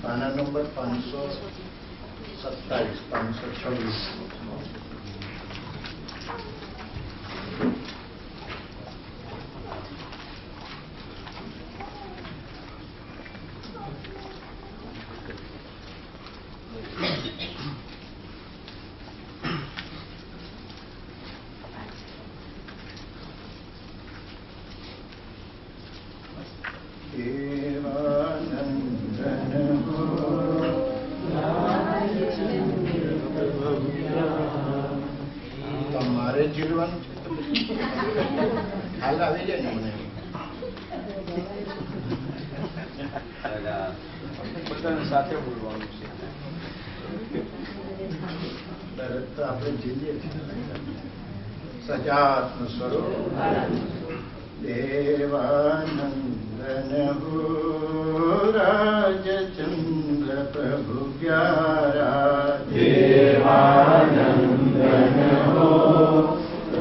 पाना नंबर 527 526 सजात्म स्वरूप देवानंदन हो राजचंद्र प्रभु प्यारा देवानंदन हो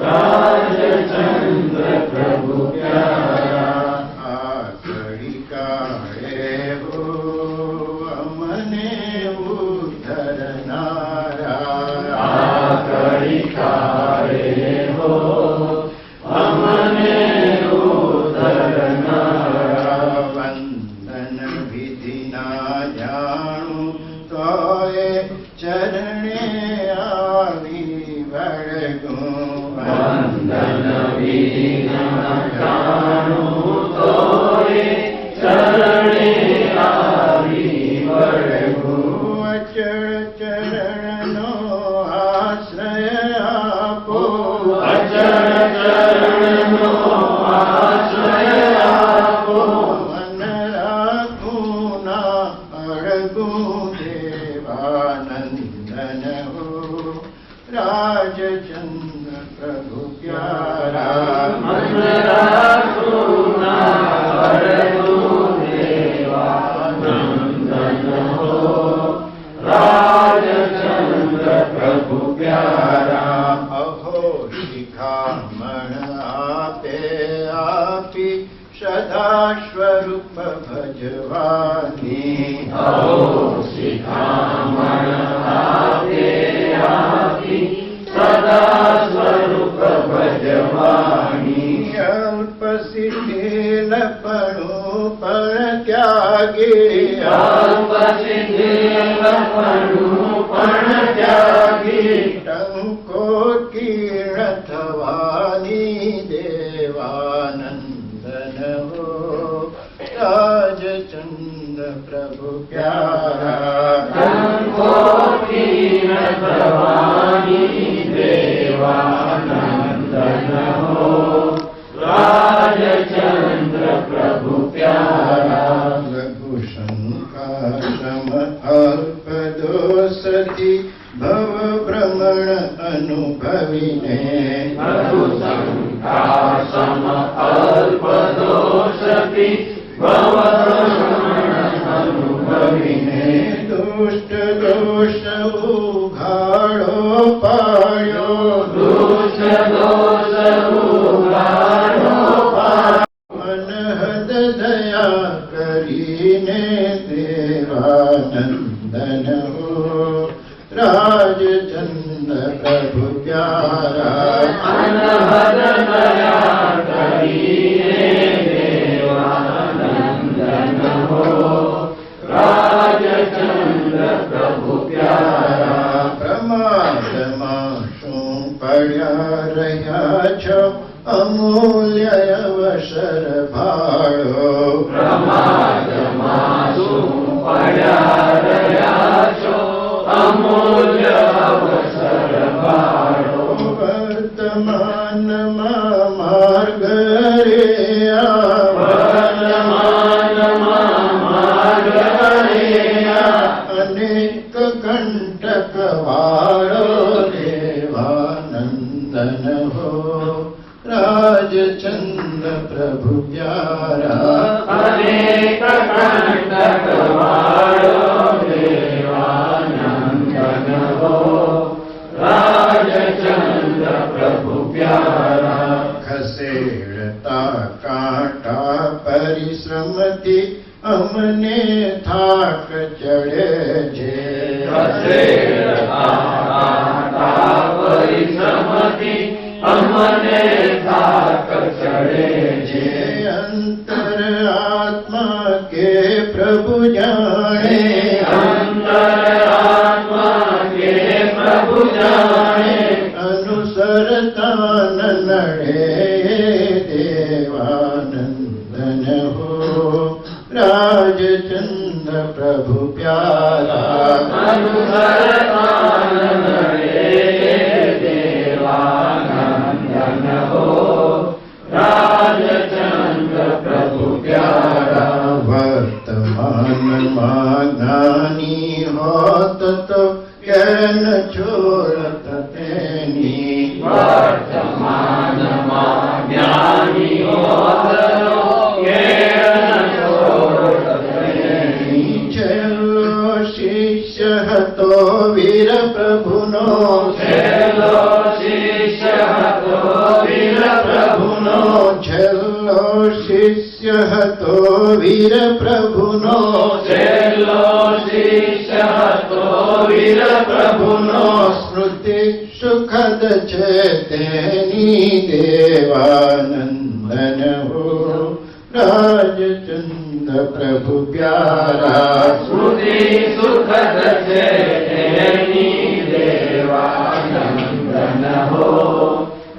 राजचंद्र प्रभु प्यारा आकड़ी काळे हो अमने उद्धरनारा आकड़ी काळे अमने उद्धरनारा वंदन विधि ना जाणु तोय चरणे आवी वळगू वंदन विधि ना जाणु तोय चरणे आवी वळगू अचळ चरणनो आस વળગુ દેવાનંદન હો રાજચંદ્ર પ્રભુ પ્યારા મન રાખું ના વળગુ દેવાનંદન હો રાજચંદ્ર પ્રભુ પ્યારા અહો શિખામણ આપે આપી સદા સ્વરૂપ ભજવાની અહો શિખામણ આપે આપી સદા સ્વરૂપ ભજવાની અલ્પ શિથિલપણું પણ ત્યાગી અલ્પ શિથિલપણું પણ ત્યાગી ટંકો કીર્ણ થવાની દેવાનંદન હો રાજચંદ્ર પ્રભુ પ્યારા ટંકો કીર્ણ થવાની દેવાનંદન હો રાજચંદ્ર પ્રભુ પ્યારા લઘુ શંકા સમ અલ્પ દોષથી ભવ ભ્રમણ અનુભવીને લઘુ શંકા સમ અલ્પ દોષથી ભવ ભ્રમણ અનુભવીને દુષ્ટ દોષ ઉઘાડો પાડ્યો દુષ્ટ દોષ ઉઘાડો પાડ્યો અનહદ દયા કરીને દેવાનંદન હો રાજચંદ્ર પ્રભુ પ્યારા અનહદ દયા કરીને દેવાનંદન હો રાજચંદ્ર પ્રભુ પ્યારા પ્રમાદમાં શું પડ્યા રહ્યા છો અમૂલ્ય અવસર ભાળો પ્રમાદમાં શું પડ્યા રહ્યા છો અમૂલ્ય અવસર ભાળો વર્તમાનમાં માર્ગ રે વર્તમાનમાં માર્ગ રે અનેક કંટક વાળો દેવાનંદન હો રાજચંદ્ર પ્રભુ પ્યારા અનેક કંટક વાળો દેવાનંદન હો રાજચંદ્ર પ્રભુ પ્યારા ખસેડતા કાંટા પરિશ્રમથી અમને થાક ચડે છે ખસેડતા કાંટા પરિશ્રમથી અમને થાક ચડે છે અંતર આત્મા કે પ્રભુ જાણે અંતર આત્મા કે પ્રભુ જાણે અનુસરતા ન નડે દેવાનંદન હો રાજચંદ્ર પ્રભુ પ્યારા અનુસરતા ન નડે દેવાનંદન હો રાજચંદ્ર પ્રભુ પ્યારા વર્તમાનમાં જ્ઞાની હોત તો કેન છોડત તેની વર્તમાનમાં જ્ઞાની હોત તો કેન છોડત તેની છેલ્લો શિષ્ય હતો વીર પ્રભુનો છેલ્લો શિષ્ય હતો વીર પ્રભુનો છેલ્લો શિષ્ય હતો વીર પ્રભુનો છેલ્લો શિષ્ય હતો વીર પ્રભુનો સ્મૃતિ સુખદ છે તેની દેવાનંદન હો રાજચંદ્ર પ્રભુ પ્યારા સ્મૃતિ સુખદ છે તેની દેવાનંદન હો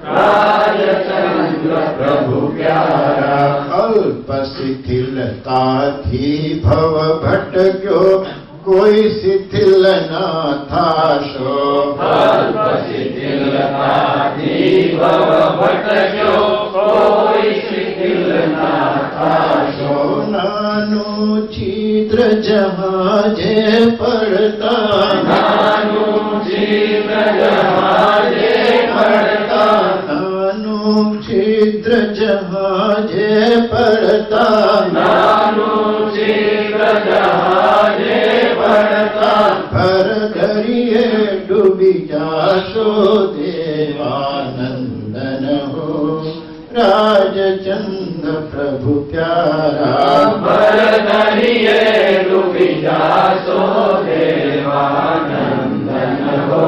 રાજચંદ્ર પ્રભુ પ્યારા અલ્પ શિથિલતાથી ભવ ભટક્યો કોઈ શિથિલ ના થાશો અલ્પ શિથિલતાથી ભવ ભટક્યો કોઈ શિથિલ ના થાશો ના नानु छिद्र जहाजे पड़ता, नानु छिद्र जहाजे पड़ता, नानु छिद्र जहाजे पड़ता, नानु छिद्र जहाजे पड़ता, भर दरिये डूबी जासो देवानंदन हो राजचंद्र प्रभु प्यारा, भर दरिये डूबी जासो देवानंदन हो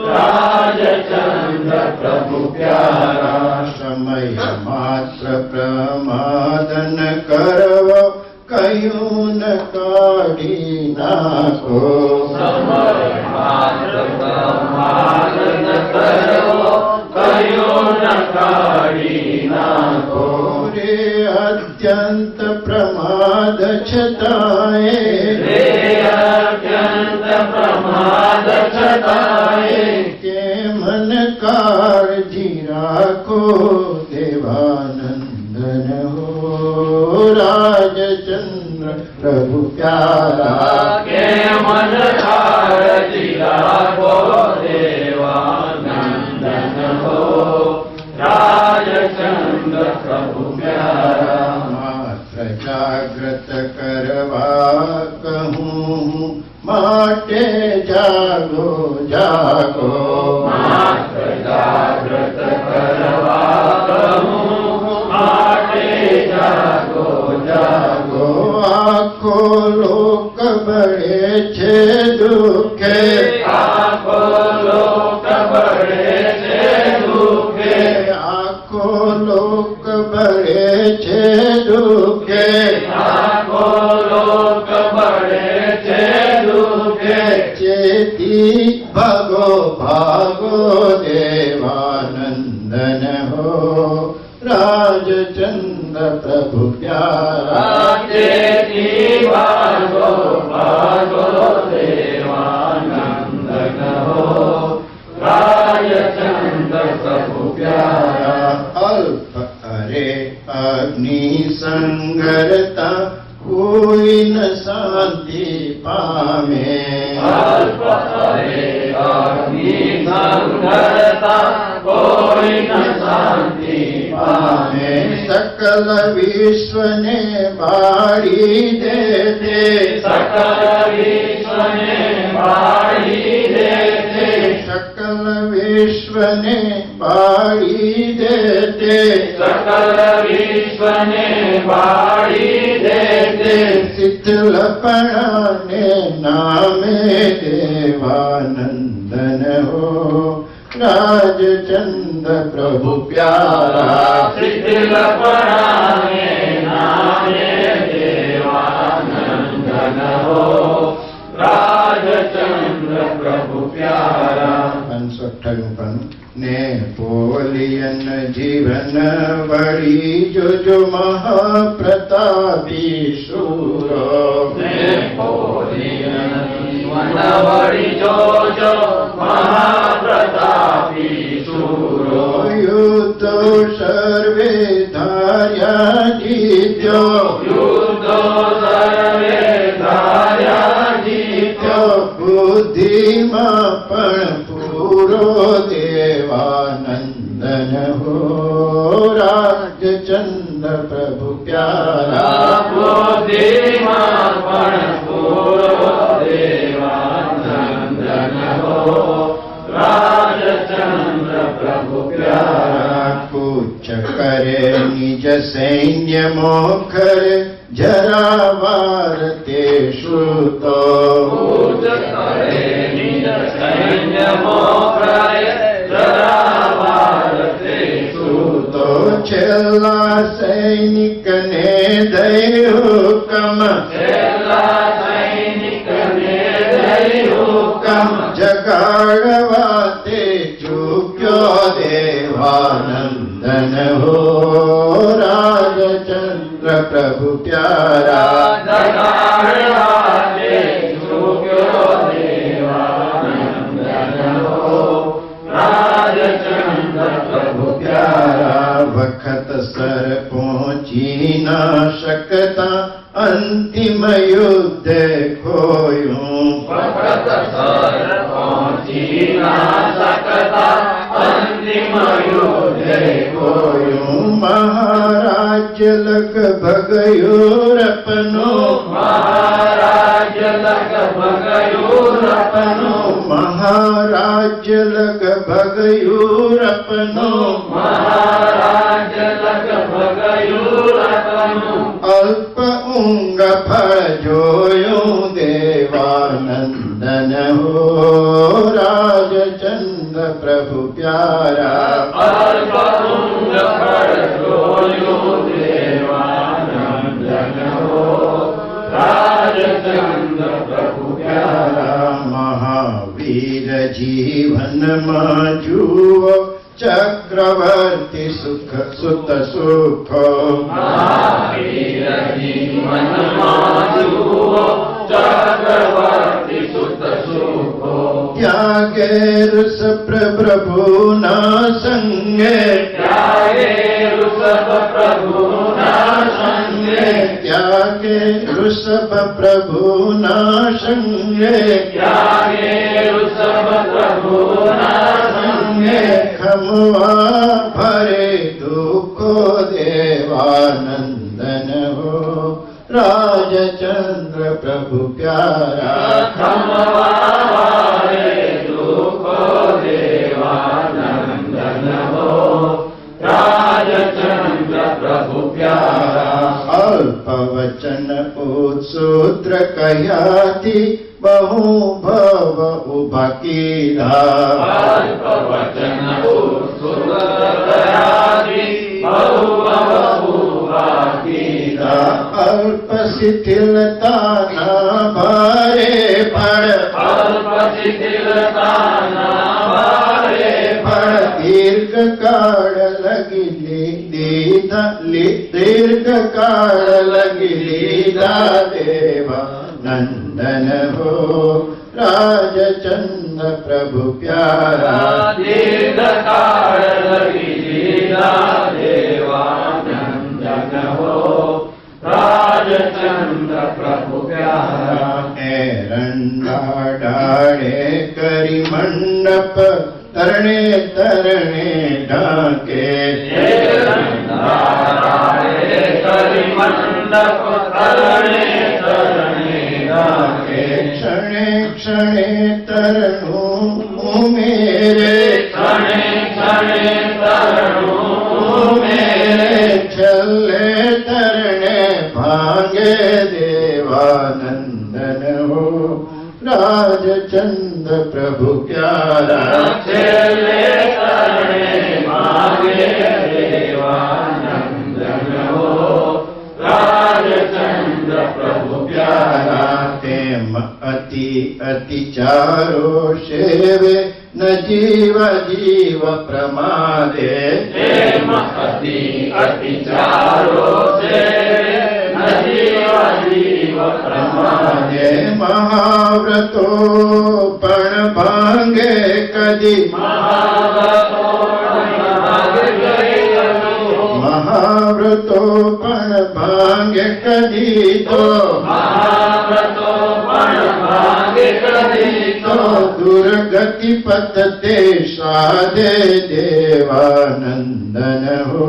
राजचंद्र प्रभु प्यारा। समय मात्र प्रमादन करवो कयूं न काढ़ी नाखो, समय मात्र प्रमादन करो कयो न काढ़ी नाखो, रे अत्यंत प्रमाद छताए, रे अत्यंत प्रमाद छताए, के मन काळजी राखो देवानंदन हो राजचंद्र प्रभु प्यारा, के मन काळजी राखो देवानंदन हो राजचंद्र प्रभु प्यारा। मात्र जाग्रत करवा कहूँ माटे जागो जागो, मात्र जागृत करवा कहूँ माटे जागो जागो, आखो लोक बड़े छे दुखे, आखो लोक बड़े छे दुखे, आखो लोक बड़े छे दुखे, आखो लोक बड़े छे दुखे, चेती भागो भागो देवानंदन हो राजचंद्र प्रभु प्यारा, चेती भागो भागो देवानंदन हो राजचंद्र प्रभु प्यारा। अल्प अरे अग्नि संगरता कोई न शांति पामे, अल्प हरे अग्नि संगरता कोई न शांति पामे, सकल विश्व ने बाड़ी देते, सकल विश्व ने बाड़ी देते, सकल विश्व ने बाड़ी देते, सकल विश्व ने बाड़ी देते, शिथिलपणा ने नामे देवानंदन हो राजचंद्र प्रभु प्यारा, शिथिलपणा ने नामे देवानंदन हो राजचंद्र प्रभु प्यारा। 558 ने पोलियन जीवन बड़ी जो महाप्रतापी शूरो, नेपोलियन वनवड़ी जो महाप्रतापी शूरो, युद्धो सर्वे धार्या जीत्यो, युद्धो सर्वे धार्या जीत्यो, बुद्धिमा पण पूरो देवानंदन हो राजचंद्र प्रभु प्यारा, बुद्धिमान पण पूरो देवानंदन हो राजचंद्र प्रभु प्यारा। कूच करे निज सैन्य मोखर जरावार तेषु तो, कूच करे निज सैन्य मोखर जरावार तेषु तो, छेल्ला सैनिक ने दई हुकम, छेल्ला सैनिक ने दई हुकम, जगाड़वा ते चूक्यो देवानंदन हो राजचंद्र प्रभु प्यारा, जगाड़वा ते चूक्यो देवानंदन हो राजचंद्र प्रभु प्यारा। वखत सर पहुंची ना शकता ખોયું વખત સર પહોંચી ના શકતા અંતિમ યુદ્ધે ખોયું મહારાજ્ય લગભગ યુરોપનું મહારાજ્ય લગભગ યુરોપનું મહારાજ્ય લગભગ યુરોપનું મહારાજ્ય લગભગ યુરોપનું અલ્પ ઊંઘ ફળ જોયું દેવાનંદન હો રાજચંદ્ર પ્રભુ પ્યારા અલ્પુંગ ફળ જોયું દેવાનંદન હો રાજચંદ્ર પ્રભુ પ્યારા મહાવીર જીવનમાં જુઓ ચક્રવર્તી સુખ સુત સુખો મહાવીર જીવનમાં જુઓ ચક્રવર્તી સુત સુખો ત્યાગે ઋષ પ્રભુના સંગે ત્યાગે ઋષભ પ્રભુના સંગે ત્યાગે ઋષભ પ્રભુના સંગે ત્યાગે ઋષભ પ્રભુના સંગે ખમવા ભરે દુઃખો દેવાનંદન હો રાજચંદ્ર પ્રભુ પ્યારા ખમવારે દુઃખો દેવાનંદન હો રાજચંદ્ર પ્રભુ પ્યારા અલ્પ વચન ઉત્સૂત્ર કહ્યાથી બહુ ભવ ઉભા કીધા અલ્પ વચન સુરતયાદી બહુ બહુવા કીધા અલ્પ શિથિલતાના ભારે ફળ અલ્પ શિથિલતાના ભારે ફળ દીર્ઘકાળ લગી દીર્ઘકાળ લગી લીધા દેવા નંદન હો રાજચંદ્ર પ્રભુ પ્યારા દીર્ઘકાળ લગી લીધા દેવાનંદન હો રાજચંદ્ર પ્રભુ પ્યારા એરંડા ડાળે કરી મંડપ તરણે તરણે ઢાંકે કરી મંડપ તરણે તરણે ઢાંકે ક્ષણે ક્ષણે તરણું ઉમેરે ક્ષણે ક્ષણે તરણું મેરે છેલ્લે તરણે ભાંગે દેવાનંદન હો રાજચંદ્ર પ્રભુ પ્યારા છેલ્લે તરણે માગે દેવાનંદન હો રાજચંદ્ર પ્રભુ પ્યારા તેમ અતિ અતિ ચારો સેવે ન જીવ જીવ પ્રમાદે પ્રેમ અતિ અતિચારો છે નજીવ જીવ પ્રમાદે મહાવ્રતો પણ ભાંગે કદી મહાવ્રતો પણ ભાંગે કદી તો મહાવ્રતો પણ ભાગે કદી તો દુર્ગતિ પતતે સાધે દેવાનંદન હો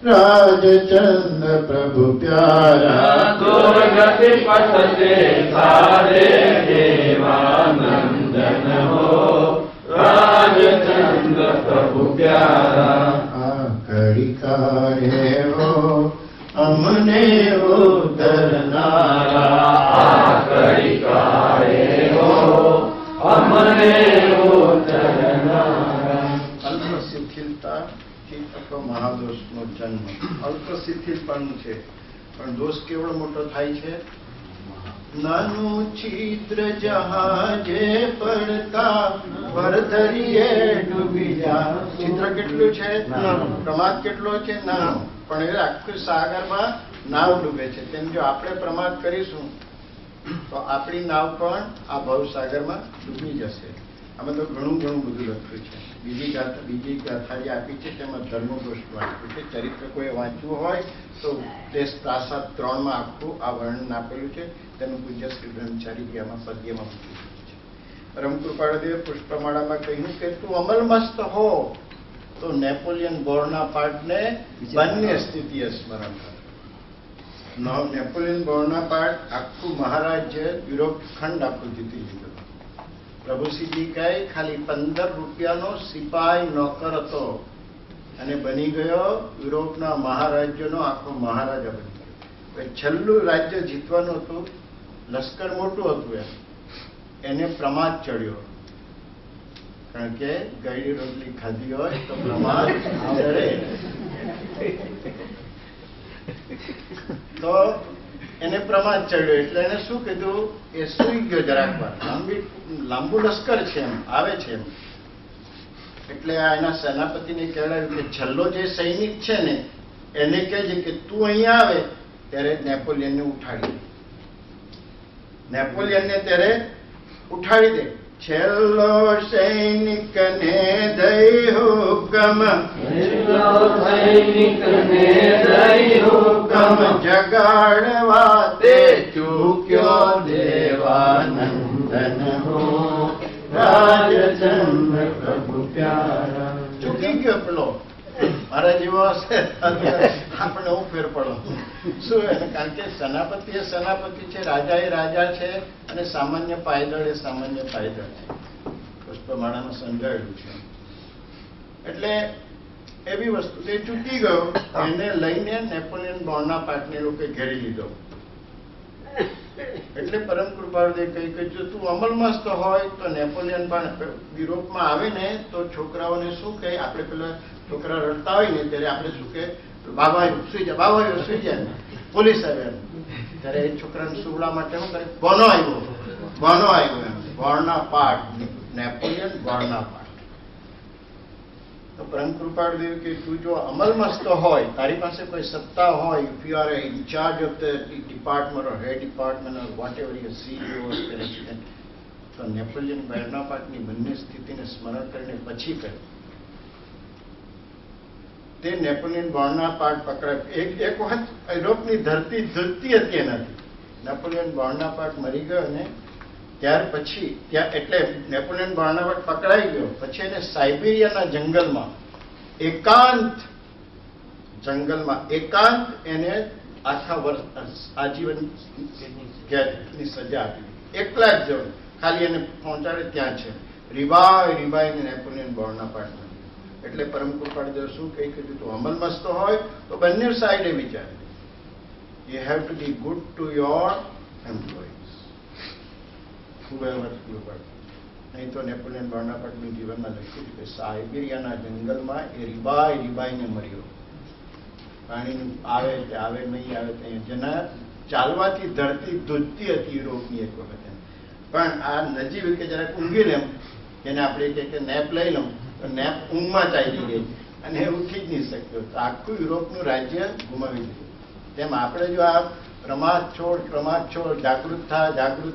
રાજચંદ્ર પ્રભુ પ્યારા દુર્ગતિ પતતે સાધે દેવાનંદન હો રાજચંદ્ર પ્રભુ પ્યારા આ કડી કાઢે હો અમને ઉતરનારા આ કડી કાળે હો અમને ઉતરનારા અલ્પ શિથિલતાથી થતો મહાદોષનો જન્મ અલ્પ શિથિલપણું છે પણ દોષ કેવડો મોટો થાય છે નાનું છિદ્ર જહાજે પડતા પરધરીએ ડૂબી જા છિદ્ર કેટલું છે પ્રમાદ કેટલો છે નાનો પણ એ આખું સાગરમાં નાવ ડૂબે છે તેમ જો આપણે પ્રમાદ કરીશું તો આપણી નાવ પણ આ ભવસાગરમાં ડૂબી જશે આમાં તો ઘણું બધું લખ્યું છે. બીજી ગાથા જે આપી છે તેમાં ધર્મગોષ્ઠ વાંચ્યું છે. ચરિત્ર કોઈ વાંચવું હોય તો દેશ પ્રાસાદ 3 માં આખું આ વર્ણન આપેલું છે. તેનું પૂજ્ય શ્રી બ્રહ્મચારી આમાં પદ્યમાં મૂકી દીધું છે. પરમ કૃપાળદેવે પુષ્પમાળામાં કહ્યું કે તું અમલમસ્ત હો તો નેપોલિયન બોનાપાર્ટને બંને સ્થિતિએ સ્મરણ કર. નેપોલિયન બોનાપાર્ટ આખું મહારાજ્ય યુરોપ ખંડ આખું જીતી લીધું. પ્રભુસિંહજી કહે ખાલી 15 રૂપિયાનો સિપાઈ નોકર હતો અને બની ગયો યુરોપના મહારાજ્યનો આખો મહારાજા બની ગયો. છેલ્લું રાજ્ય જીતવાનું હતું, લશ્કર મોટું હતું, એને પ્રમાદ ચડ્યો. કારણ કે ગળી રોટલી ખાધી હોય તો પ્રમાદ ચડે. તો એને પ્રમાદ ચડ્યો એટલે એને શું કીધું, એ સૂઈ ગયો જરાક વાર. લાંબુ લશ્કર છે એમ આવે છે એમ. એટલે આ એના સેનાપતિને કહેવાયું કે છેલ્લો જે સૈનિક છે ને એને કહેજે કે તું અહીંયા આવે ત્યારે નેપોલિયનને ઉઠાડી દે. નેપોલિયનને ત્યારે ઉઠાડી દે. છેલ્લો સૈનિકને દઈ હુકમ, જગાડવા તે ચૂક્યો દેવાનંદન હો, રાજચંદ્ર પ્રભુ પ્યારા. ચૂકી ગયો પેલો મારા જેવો હશે આપણે હું ફેર પડો શું? કારણ કે સેનાપતિ એ સેનાપતિ છે, રાજા એ રાજા છે, અને સામાન્ય પાયદળ એ સામાન્ય પાયદળ છે. પુષ્પમાળામાં સમજાવેલું છે. એટલે એવી વસ્તુ તે ચૂકી ગયો. એને લઈને નેપોલિયન બોનાપાર્ટને લોકોએ ઘેરી લીધો. એટલે પરમ કૃપાળુદેવ કહી કે જો તું અમલમસ્ત હોય તો નેપોલિયન પણ યુરોપમાં આવે ને તો છોકરાઓને શું કહે, આપણે પેલા છોકરા રડતા હોય ને ત્યારે આપણે શું કહે, બાબાયું સુઈ જા, બાબાયું સુઈ જાય. પોલીસ આવે ત્યારે એ છોકરાને સુવડા માટે શું કરે, બોનો આવ્યો, બોનો આવ્યો એમ. Bonaparte, Napoleon Bonaparte. તો પરમ કૃપાળુદેવ કે તું જો અમલમસ્ત હોય, તારી પાસે કોઈ સત્તા હોય, if you are in charge of the department or head department or whatever you CEO or president, તો નેપોલિયન બોનાપાર્ટની બંને સ્થિતિને સ્મરણ કરીને પછી કહે. તે નેપોલિયન બોનાપાર્ટ પકડાય. એક વખત યુરોપની ધરતી ધૂળતી હતી એનાથી. નેપોલિયન બોનાપાર્ટ મરી ગયો ને ત્યાર પછી ત્યાં એટલે નેપોલિયન બોનાપાર્ટ પકડાઈ ગયો. પછી એને સાઇબેરિયાના જંગલમાં એકાંત એને આખા વર્ષ આજીવન કેદની સજા આપી. એકલા જ જવું, ખાલી એને પહોંચાડે ત્યાં છે. રીબાઈને નેપોલિયન બોનાપાર્ટ. એટલે પરમ કૃપાળુદેવ શું કહી કીધું, તું અમલમસ્ત હોય તો બંને સાઈડે વિચાર. You have to B good to your employees, નહીં તો નેપોલિયન બોનાપાર્ટનું જીવનમાં લખ્યું કે સાઇબેરિયાના જંગલમાં એ રીબાઈને મર્યો. પાણીનું આવે તે આવે, નહીં આવે તે, જેના ચાલવાથી ધરતી ધૂજતી હતી યુરોપની એક વખત. પણ આ નજીવ કે જરાક ઊંઘી લેમ, એને આપણે કે નેપ લઈ લઉં તો નેપ ઊંઘમાં ચાલી ગઈ અને એ ઉઠી જ નહીં શક્યો. તો આખું યુરોપનું રાજ્ય ગુમાવી દીધું. તેમ આપણે જો આ પ્રમાદ છોડ, જાગૃત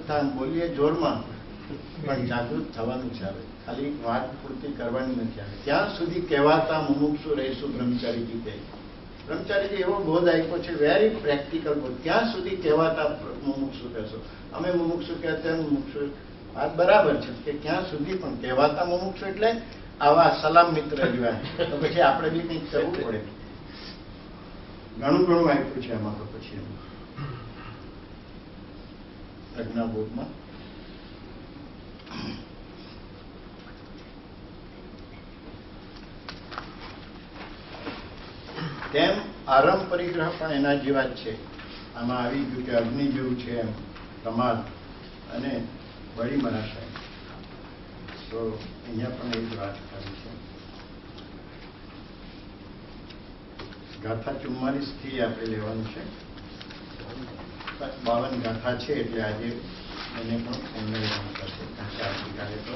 થા બોલીએ જોરમાં, પણ જાગૃત થવાનું છે. આવે ખાલી વાત પૂર્તિ કરવાની નથી. આવે ત્યાં સુધી કહેવાતા મુમુક્ષુ રહીશું. બ્રહ્મચારીજી કહે, બ્રહ્મચારીજી એવો બોધ આપ્યો છે, વેરી પ્રેક્ટિકલ બોધ. ત્યાં સુધી કહેવાતા મુમુક્ષુ કહેશો. અમે મુમુક્ષુ કહેતા મુમુક્ષુ, વાત બરાબર છે કે ક્યાં સુધી, પણ કહેવાતા મુમુક્ષુ એટલે આવા સલામ મિત્ર જેવા. તો પછી આપણે બી કંઈક કરવું પડે. ઘણું આપ્યું છે એમાં. તો પછી પ્રજ્ઞાબોધમાં તેમ આરંભ પરિગ્રહ પણ એના જેવા જ છે. આમાં આવી ગયું કે અગ્નિ જેવું છે એમ પ્રમાદ અને બળી મરાશાય. તો અહીંયા પણ એ જ વાત કરી છે. ગાથા 44 થી આપણે લેવાનું છે. 52 ગાથા છે એટલે આજે એને પણ એમને લેવાનું થશે. આવતીકાલે તો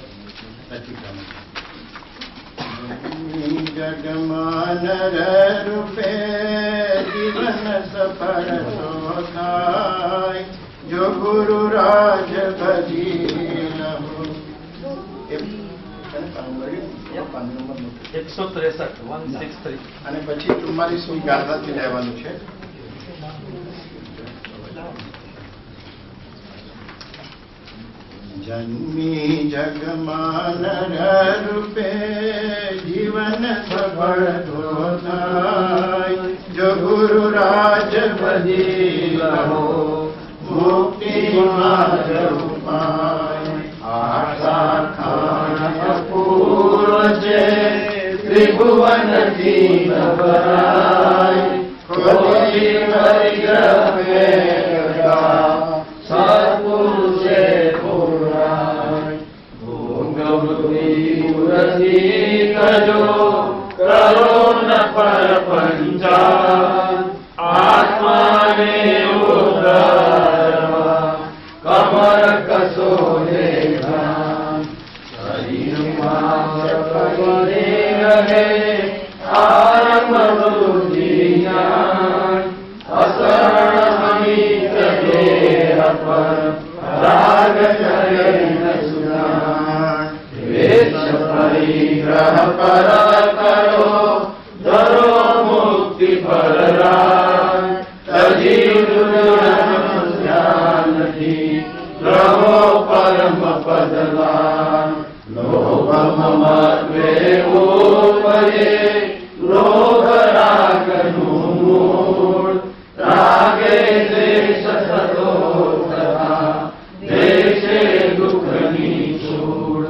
રચિકામાં જગમાન રૂપે જીવન સફળ સો થાય, જો ગુરુ રાજ ભજી નંબર નોટ. 163 163. અને પછી 44મી ગાથાથી લેવાનું છે. જન્મી જગમાં નર રૂપે જીવન સફળ થાય, જો ગુરુ રાજ ભજી રહો મુક્તિ માર્ગ ઉપાય. આશા ખાન અપૂર્વ છે ત્રિભુવન થી નભરાય, ખોટી પરિગ્રહ મેળવા સત્પુરુષે કજો કરો ન પરપંચા, આત્માને ઉદ્ધારવા કમર કસો લેખા. શરીરમાં પડી રહે આરંભ વૃદ્ધિ જ્ઞાન, અસરણ અમિત દેહ પર રાગ કરે ન સુનાન. પરિગ્રહ પર કરો ધરો મુક્તિ પર રાજ, તજી ધ્યાનથી રહો પરમ પદલાન. લોભ મમત્વે ઉપજે લોભ રાગનું મૂળ, રાગે દ્વેષ થતો તથા દ્વેષે દુઃખની છૂડ.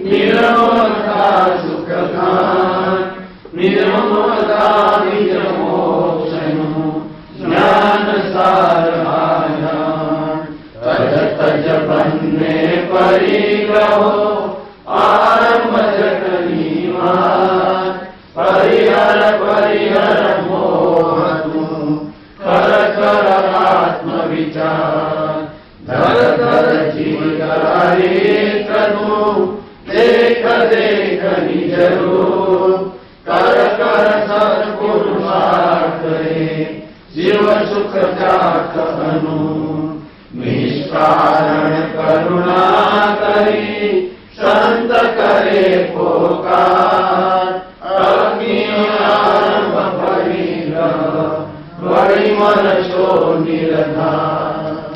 નિર્મળતા સુખદાન, નિર્મળતા નિજ મોક્ષનું જ્ઞાન સારહાન. તજ બંને પરિગ્રહો આરંભ જગની વાત, પરિહર પરિહર મોહનું કર કર આત્મ વિચાર. ધર ધર જીવનું દેખ દેખ નિજ રૂપ, કર કર સત્પુરુષાર્થ જીવ સુખ ચાખનું. નિષ્કારણ કરુણા કરી સંત કરે પોકાર, અગ્નિ આરંભ પરિગ્રહ વળી મનશો નિર્ધાર.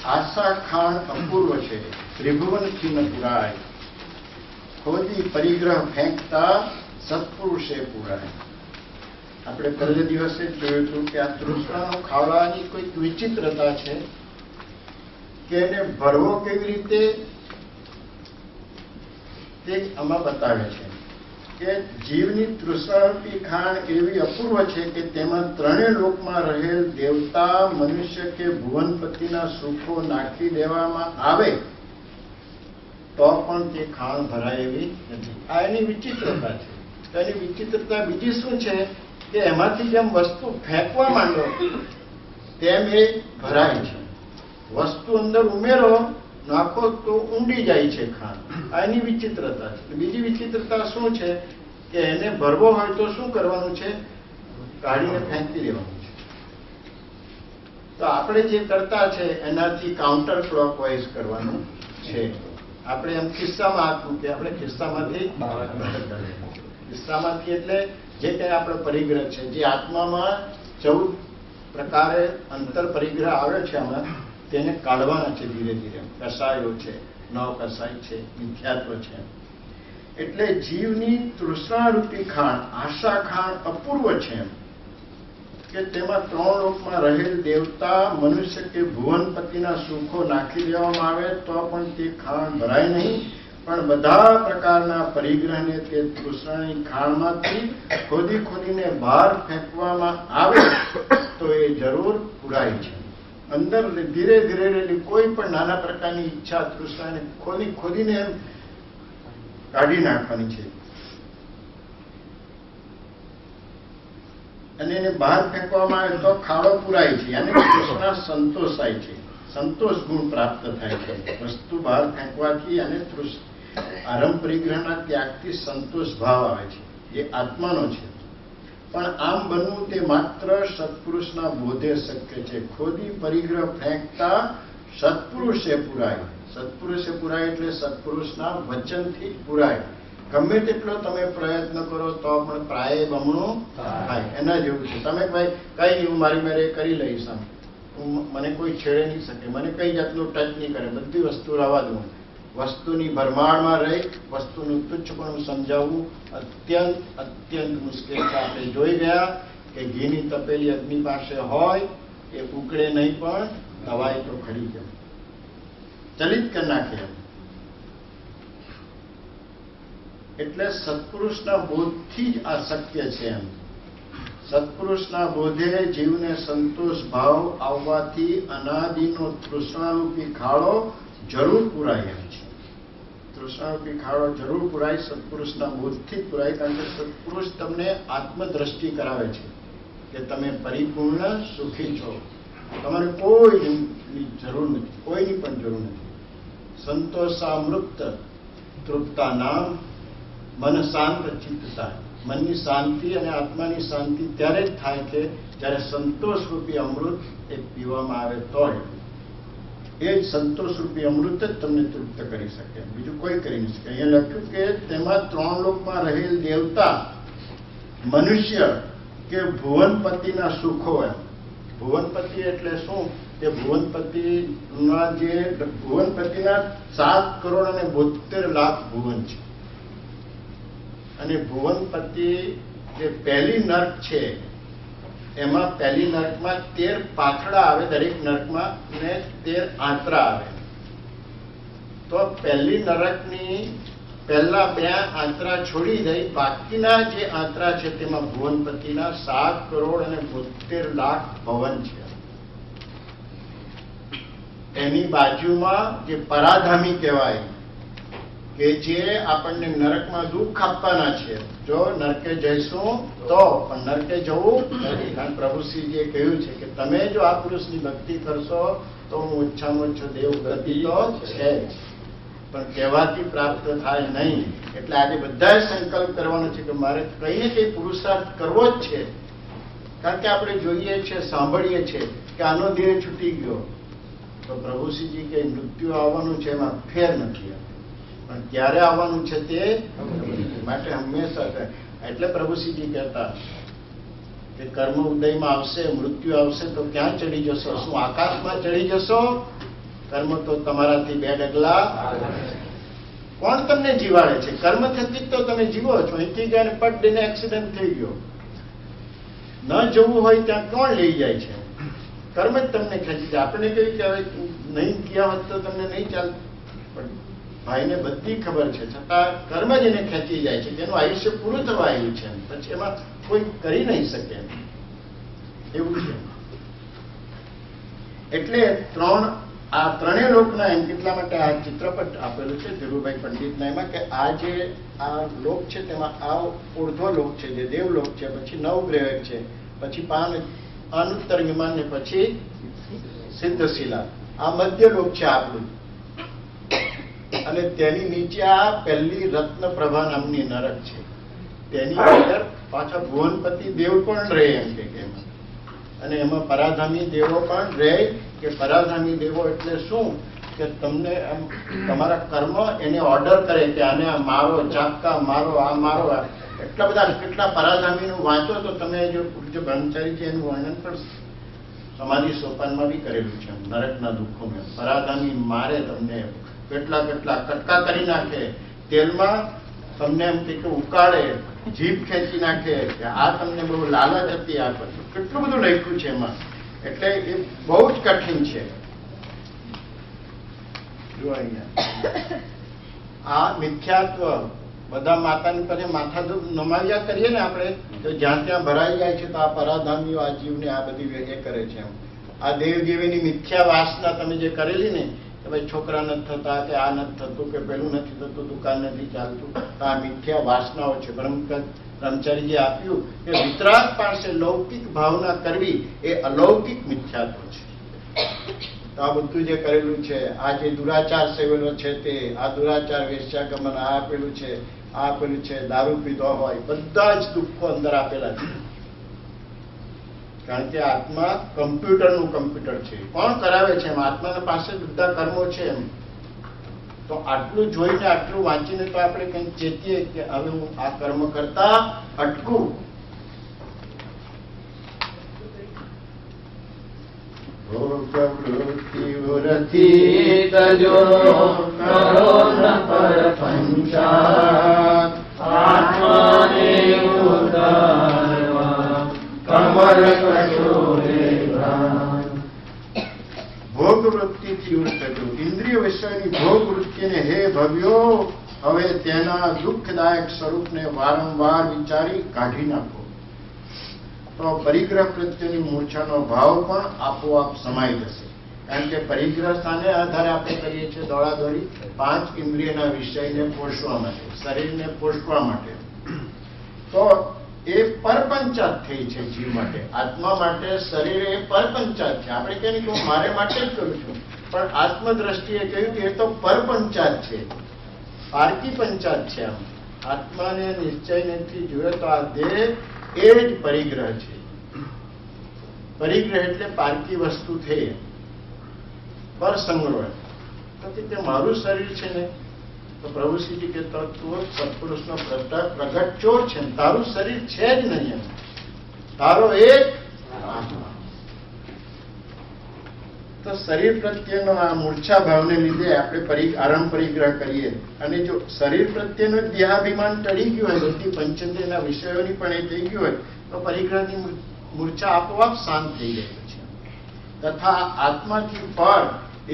આશા ખાણ અપૂર્વ છે ત્રિભુવનથી ન પુરાય, ખોદી પરિગ્રહ ફેંકતા સત્પુરુષે પુરાય. આપણે પહેલે દિવસે જ જોયું હતું કે આ તૃષ્ણાનો ખાવડાની કોઈક વિચિત્રતા છે કે એને ભરવો કેવી રીતે તે આમાં બતાવે છે કે જીવની તૃષ્ણારૂપી ખાણ એવી અપૂર્વ છે કે તેમાં ત્રણેય લોકમાં રહેલ દેવતા, મનુષ્ય કે ભુવનપતિના સુખો નાખી દેવામાં આવે તો પણ તે ખાણ ભરાય એવી નથી. આ એની વિચિત્રતા છે. તો એની વિચિત્રતા બીજી શું છે કે એમાંથી જેમ વસ્તુ ફેંકવા માંડો તેમ એ ભરાય છે. વસ્તુ અંદર ઉમેરો નાખો તો ઊંડી જાય છે ખાણ. આ એની વિચિત્રતા છે. બીજી વિચિત્રતા શું છે કે એને ભરવો હોય તો શું કરવાનું છે? કાઢીને ફેંકી દેવાનું છે. તો આપણે જે કરતા છે એનાથી કાઉન્ટર ક્લોકવાઇઝ કરવાનું છે. આપણે એમ ખિસ્સામાં હાથ મૂકીએ, આપણે ખિસ્સામાંથી એટલે જે કંઈ આપણો પરિગ્રહ છે, જે આત્મામાં 14 પ્રકારે અંતર પરિગ્રહ આવે છે આમાં, તેને કાઢવાના છે ધીરે ધીરે. કસાયો છે, નવ કસાય છે, મિથ્યાત્વ છે. એટલે જીવની તૃષ્ણારૂપી ખાણ, આશા ખાણ અપૂર્વ છે કે તેમાં 3 લોકમાં રહેલ દેવતા, મનુષ્ય કે ભુવનપતિના સુખો નાખી દેવામાં આવે તો પણ તે ખાણ ભરાય નહીં. પણ બધા પ્રકારના પરિગ્રહને તે તૃષ્ણાની ખાણમાંથી ખોદી ખોદીને બહાર ફેંકવામાં આવે તો એ જરૂર પુરાય છે. અંદર ધીરે ધીરે રહેલી કોઈ પણ નાના પ્રકારની ઈચ્છા, તૃષ્ણાને ખોદી ખોદીને એમ કાઢી નાખવાની છે અને એને બહાર ફેંકવામાં આવે તો ખાડો પુરાય છે. અને તૃષ્ણા સંતોષાય છે, સંતોષ ગુણ પ્રાપ્ત થાય છે. વસ્તુ બહાર ફેંકવાથી અને આરંભ પરિગ્રહના ત્યાગથી સંતોષ ભાવ આવે છે, જે આત્માનો છે. પણ આમ બનવું તે માત્ર સત્પુરુષના બોધે શક્ય છે. ખોદી પરિગ્રહ ફેંકતા સત્પુરુષે પુરાય. સત્પુરુષે પુરાય એટલે સત્પુરુષના વચનથી જ પુરાય. ગમે તેટલો તમે પ્રયત્ન કરો તો પણ પ્રાય બમણો થાય. એના જેવું છે. તમે ભાઈ કઈ નહીં, હું મારી મેરે કરી લઈશ, આમ મને કોઈ છેડે નહીં શકે, મને કઈ જાતનું ટચ નહીં કરે, બધી વસ્તુ રહેવા દઉં. વસ્તુની ભરમાણમાં રહી વસ્તુનું તુચ્છપણું સમજાવવું અત્યંત અત્યંત મુશ્કેલ છે. આપણે જોઈ ગયા કે ઘીની તપેલી અગ્નિ પાસે હોય એ ઉકળે નહીં, પણ દવાઈ તો ખરી છે, ચલિત કરી નાખે. એટલે સત્પુરુષના બોધથી જ આ શક્ય છે. એમ સત્પુરુષના બોધે જીવને સંતોષ ભાવ આવવાથી અનાદિનો તૃષ્ણારૂપી ખાડો જરૂર પુરાય એમ છે. તૃષ્ણારૂપી ખાડો જરૂર પુરાય, સત્પુરુષના બોધથી જ પુરાય. કારણ કે સત્પુરુષ તમને આત્મદ્રષ્ટિ કરાવે છે કે તમે પરિપૂર્ણ સુખી છો, તમારે કોઈની જરૂર નથી, કોઈની પણ જરૂર નથી. સંતોષામૃત તૃપ્તા નામ મન શાંત ચિત્તતા. મનની શાંતિ અને આત્માની શાંતિ ત્યારે જ થાય છે જ્યારે સંતોષરૂપી અમૃત એ પીવામાં આવે તો એ જ સંતોષરૂપી અમૃત જ તમને તૃપ્ત કરી શકે, બીજું કોઈ કરી નહીં શકે. અહીંયા લખ્યું કે તેમાં 3 લોકમાં રહેલ દેવતા, મનુષ્ય કે ભુવનપતિના સુખો. એમ ભુવનપતિ એટલે શું? કે ભુવનપતિના 7,72,00,000 ભુવન છે. અને ભુવનપતિ જે પહેલી નર્ક છે એમાં પહેલી નર્કમાં 13 પાથડા આવે, દરેક નર્કમાં, ને 13 આંતરા આવે. તો પહેલી નરકની પહેલા 2 આંતરા છોડી દઈ બાકીના જે આંતરા છે તેમાં ભુવનપતિના 7,72,00,000 ભવન છે. એની બાજુમાં જે પરાધામી કહેવાય કે જે આપણને નરકમાં દુઃખ આપવાના છે. જો નરકે જઈશું તો, પણ નરકે જવું નથી. કારણ પ્રભુશ્રીજીએ કહ્યું છે કે તમે જો આ પુરુષની ભક્તિ કરશો તો હું ઓછામાં ઓછો દેવ ગતિ તો છે જ, પણ કહેવાથી પ્રાપ્ત થાય નહીં. એટલે આજે બધાએ સંકલ્પ કરવાનો છે કે મારે કઈ ને કઈ પુરુષાર્થ કરવો જ છે. કારણ કે આપણે જોઈએ છીએ, સાંભળીએ છીએ કે આનો દેહ છૂટી ગયો, તો પ્રભુશ્રીજી કે મૃત્યુ આવવાનું છે એમાં ફેર નથી, પણ ક્યારે આવવાનું છે તે માટે હંમેશા. એટલે પ્રભુશ્રીજી કહેતા કે કર્મ ઉદયમાં આવશે, મૃત્યુ આવશે તો ક્યાં ચડી જશો? શું આકાશમાં ચડી જશો? કર્મ તો તમારાથી 2 ડગલા. કોણ તમને જીવાડે છે? કર્મ થકી તો તમે જીવો છો. અહીંથી ગયા પટ દઈને એક્સિડન્ટ થઈ ગયો, ન જવું હોય ત્યાં કોણ લઈ જાય છે? કર્મ જ તમને ખેંચી જાય. આપણે કહ્યું કે હવે નહીં ગયા હોત તો તમને નહીં ચાલ, પણ ભાઈને બધી ખબર છે છતાં કર્મ જ એને ખેંચી જાય છે. તેનું આયુષ્ય પૂરું થવા આવ્યું છે, પછી એમાં કોઈ કરી નહીં શકે એવું છે. એટલે આ 3 લોકના એમ કેટલા માટે આ ચિત્રપટ આપેલું છે ધીરુભાઈ પંડિતના, એમાં કે આ જે આ લોક છે તેમાં આ ઉર્ધ્વ લોક છે જે દેવલોક છે, પછી નવગ્રહ છે, પછી અનુત્તર વિમાન ને પછી સિદ્ધશિલા. આ મધ્ય લોક છે આપણું. અને તેની નીચે આ પહેલી રત્નપ્રભા નામની નરક છે. તેની અંદર પાછા ભુવનપતિ દેવ પણ રહે એમ કે એમાં. અને એમાં પરાધામી દેવો પણ રહે. કે પરાધામી દેવો એટલે શું? કે તમને તમારા કર્મ એને ઓર્ડર કરે કે આને આ મારો, ચાપકા મારો, આ મારો. એટલા બધા કેટલા પરાધામીનું વાંચો તો તમે જો બ્રહ્મચારી છે એનું વર્ણન કરશો. સમાધિ સોપાનમાં બી કરેલું છે નરકના દુઃખોને. પરાધામી મારે તમને, કેટલા કેટલા કટકા કરી નાખે, તેલમાં તમને એમ કે ઉકાળે, જીભ ખેંચી નાખે કે આ તમને બહુ લાલચ હતી, આ કેટલું બધું લખ્યું છે એમાં. એટલે એ બહુ જ કઠિન છે. જો અહીંયા આ મિથ્યાત્વ બધા માતાની પાસે માથા નમાવ્યા કરીએ ને આપણે, તો જ્યાં ત્યાં ભરાઈ જાય છે. તો આ પરાધામીઓ આ જીવને આ બધી એ કરે છે. આ દેવ દેવીની મિથ્યા વાસના તમે જે કરેલી ને કે ભાઈ છોકરા નથી થતા, કે આ નથી થતું, કે પેલું નથી થતું, દુકાન નથી ચાલતું, તો આ મિથ્યા વાસનાઓ છે. બ્રહ્મચારીજીએ આપ્યું કે વિતરાગ પાસે લૌકિક ભાવના કરવી એ અલૌકિક મિથ્યાત્વ છે. તો આ બધું જે કરેલું છે, આ જે દુરાચાર સેવેલો છે તે, આ દુરાચાર, વેશ્યાગમન, આ આપેલું છે, આ આપેલું છે, દારૂ પીધો હોય, બધા જ દુઃખો અંદર આપેલા છે. કારણ કે આત્મા કમ્પ્યુટરનું કમ્પ્યુટર છે. કોણ કરાવે છે? એમ આત્માના પાસે બધા કર્મો છે. એમ તો આટલું જોઈને આટલું વાંચીને તો આપણે કંઈક ચેતીએ કે હવે હું આ કર્મ કરતા અટકું. પ્રવૃત્તિ તજો કરો ન પરપંચાત આત્માને ઉદ્ધારવા કમર કશોરે ભ્રાન. ભોગ વૃત્તિથી ઉર્તજો, ઇન્દ્રિય વિષયની ભોગ વૃત્તિને હે ભવ્યો હવે તેના દુઃખદાયક સ્વરૂપને વારંવાર વિચારી કાઢી નાખો. તો પરિગ્રહ પ્રત્યેની મૂર્છાનો ભાવ પણ આપોઆપ સમાઈ જશે. કારણ કે પરિગ્રહ સ્થાને આધારે આપણે કરીએ છીએ દોડાદોડી 5 ઇન્દ્રિયના વિષયને પોષવા માટે, શરીરને પોષવા માટે. તો એ પરપંચાત થઈ છે જીવ માટે. આત્મા માટે શરીર એ પરપંચાત છે. આપણે કહીએ કે હું મારે માટે જ કરું છું, પણ આત્મદ્રષ્ટિએ કહ્યું કે એ તો પરપંચાત છે, પારકી પંચાત છે. આમ આત્માને નિશ્ચયથી જોઈએ તો આ દેહ એ જ પરિગ્રહ છે. પરિગ્રહ એટલે પારકી વસ્તુ થઈ, પર સંગ્રહ. તો કે તે મારું શરીર છે ને, તો પ્રભુશ્રીજી કહેતા તું સત્પુરુષનો પ્રગટ ચોર છે, તારું શરીર છે જ નહીં. એમ તારો એક આત્મા. તો શરીર પ્રત્યેનો આ મૂર્છા ભાવને લીધે આપણે આરંભ પરિગ્રહ કરીએ, અને જો શરીર પ્રત્યેનો દેહાભિમાન ટળી ગયું હોય, બધી પંચેન્દ્રિયના વિષયોની પણ એ થઈ ગયું હોય, તો પરિગ્રહની મૂર્છા આપોઆપ શાંત થઈ જાય છે. તથા આત્માથી પર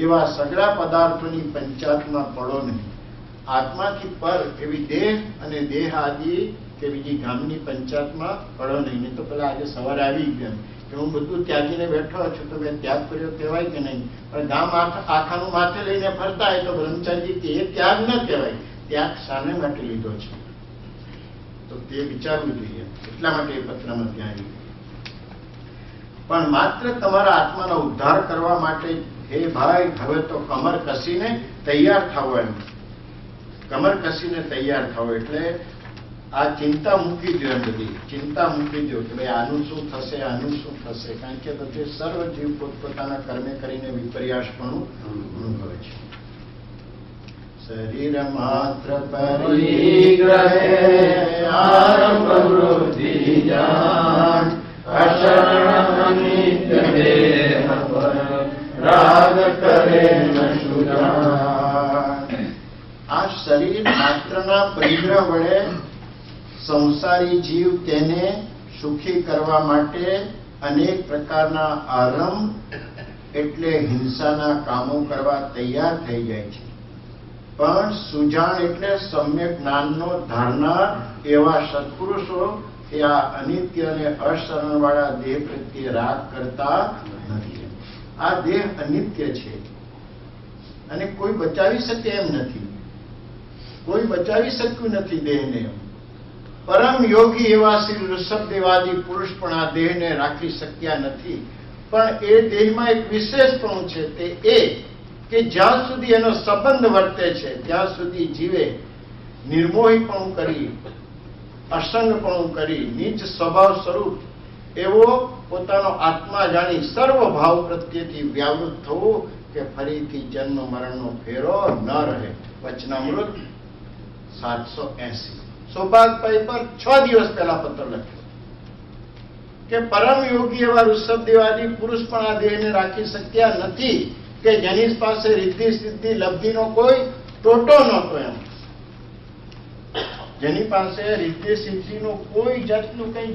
એવા સગળા પદાર્થોની પંચાયતમાં પડો નહીં. આત્માથી પર એવી દેહ અને દેહ આદિ કે બીજી ગામની પંચાયતમાં પડો નહીં. તો પેલા આજે સવારે આવી ગયા કે હું બધું ત્યાગીને બેઠો છું, તો મેં ત્યાગ કર્યો કહેવાય કે નહીં? પણ ગામ આખાનું માથે લઈને ફરતા હોય તો બ્રહ્મચારી કે એ ત્યાગ ન કહેવાય. ત્યાગ શાને માટે લીધો છે? તો તે વિચારવું જોઈએ. એટલા માટે એ પત્રમાં ત્યાં આવી. પણ માત્ર તમારા આત્માનો ઉદ્ધાર કરવા માટે હે ભાઈ હવે તો કમર કસીને તૈયાર થાવ. એમ કમર કસીને તૈયાર થાવ એટલે આ ચિંતા મૂકી દો. એમ બધી ચિંતા મૂકી દો કે ભાઈ આનું શું થશે, આનું શું થશે. કારણ કે બધે સર્વ જીવ પોતપોતાના કર્મે કરીને વિપર્યાસપણું અનુભવે છે. શરીર માત્ર પરિગ્રહે આરંભ વૃદ્ધિ જાણ અશરણ નિત્ય દેહ પર રાગ કરે ન સુજાન. આ શરીર માત્રના પરિગ્રહ વડે સંસારી જીવ તેને સુખી કરવા માટે અનેક પ્રકારના આરંભ એટલે હિંસાના કામો કરવા તૈયાર થઈ જાય છે. પણ સુજાણ એટલે સમ્યક જ્ઞાનનો ધારનાર એવા સત્પુરુષો એ આ અનિત્ય અને અશરણવાળા દેહ પ્રત્યે રાગ કરતા નથી. આ દેહ અનિત્ય છે અને કોઈ બચાવી શકે એમ નથી. કોઈ બચાવી શક્યું નથી દેહને. પરમ યોગી એવા શ્રી ઋષભદેવાદી પુરુષ પણ આ દેહને રાખી શક્યા નથી. પણ એ દેહમાં એક વિશેષપણું છે, તે એ કે જ્યાં સુધી એનો સંબંધ વર્તે છે ત્યાં સુધી જીવે નિર્મોહીપણું કરી, અસંગપણું કરી, નીચ સ્વભાવ સ્વરૂપ એવો પોતાનો આત્મા જાણી સર્વ ભાવ પ્રત્યેથી વ્યાવૃત થવું કે ફરીથી જન્મ મરણનો ફેરો ન રહે. વચનામૃત 780. સૌભાગભાઈ પર 6 દિવસ પહેલા પત્ર લખ્યો કે પરમ યોગી એવા ઋષભદેવાદી પુરુષ પણ આ દેહને રાખી શક્યા નથી, કે જેની પાસે રિદ્ધિ સિદ્ધિ લબ્ધિનો કોઈ ટોટો નહોતો. એમ જેની પાસે રિદ્ધિ સિદ્ધિનો કોઈ જાતનું કઈ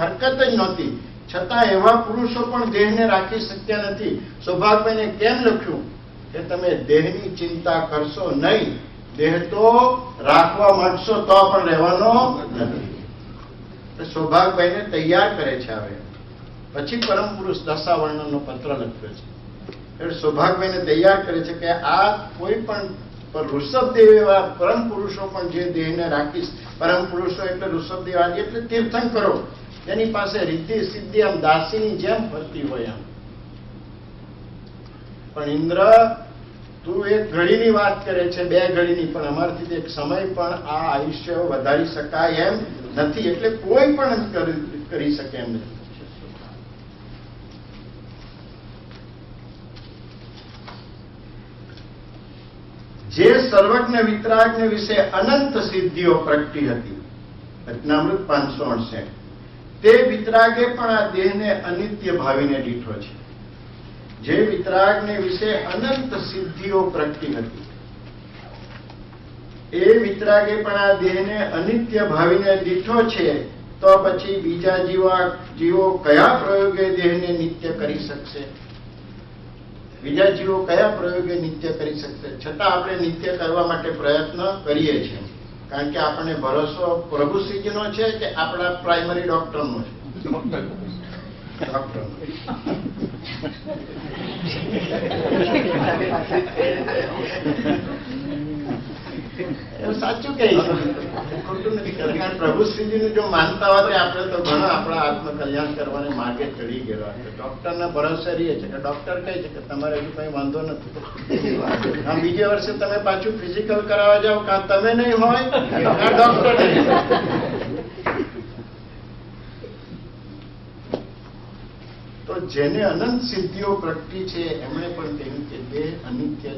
હરકત જ નહોતી, છતાં એવા પુરુષો પણ દેહને રાખી શક્યા નથી. સૌભાગભાઈને કેમ લખ્યું કે તમે દેહની ચિંતા કરશો નહીં, દેહ તો રાખવા માંડશો તો પણ રહેવાનો નથી. સૌભાગભાઈને તૈયાર કરે છે. હવે પછી પરમ પુરુષ દશાવર્ણનો પત્ર લખ્યો છે. એટલે સૌભાગભાઈને તૈયાર કરે છે કે આ કોઈ પણ ઋષભદેવ એવા પરમ પુરુષો પણ જે દેહને રાખી, પરમ પુરુષો એટલે ઋષભદેવ આદિ એટલે તીર્થંકરો, એની પાસે રિદ્ધિ સિદ્ધિ આમ દાસીની જેમ ફરતી હોય. આમ પણ ઇન્દ્ર તું એક ઘડીની વાત કરે છે, 2 ઘડીની, પણ અમારથી એક સમય પણ આ આયુષ્ય વધારી શકાય એમ નથી. એટલે કોઈ પણ કરી શકે એમ નથી. જે સર્વજ્ઞ વિતરાગને વિશે અનંત સિદ્ધિઓ પ્રગટી હતી, રત્નામૃત 568, તે વિતરાગે પણ આ દેહને અનિત્ય ભાવીને દીઠો છે. જે વિતરાગને વિશે અનંત સિદ્ધિઓ પ્રગટી હતી, એ વિતરાગે પણ આ દેહને અનિત્ય ભાવીને દીઠો છે, તો પછી બીજા જીવો કયા પ્રયોગે દેહને નિત્ય કરી શકશે? બીજા જીવો કયા પ્રયોગે નિત્ય કરી શકશે? છતાં આપણે નિત્ય કરવા માટે પ્રયત્ન કરીએ છીએ, કારણ કે આપણને ભરોસો પ્રભુશ્રીજીનો છે કે આપણા પ્રાઇમરી ડોક્ટરનો છે? ડોક્ટરનો. એવું સાચું કહે છે, ખોટું નથી. કારણ પ્રભુશ્રીજીનું જો માનતા હોય આપણે તો ઘણા આપણા આત્મકલ્યાણ કરવાને માર્ગે ચડી ગયેલા છે. ડોક્ટરના ભરોસે રહીએ છે કે ડોક્ટર કહે છે કે તમારે હજુ કઈ વાંધો નથી, આમ બીજે વર્ષે તમે પાછું ફિઝિકલ કરાવવા જાઓ, કાં તમે નહીં હોય કાં ડોક્ટર નહીં. તો જેને અનંત સિદ્ધિઓ પ્રગટી છે એમણે પણ કહ્યું કે દેહ અનિત્ય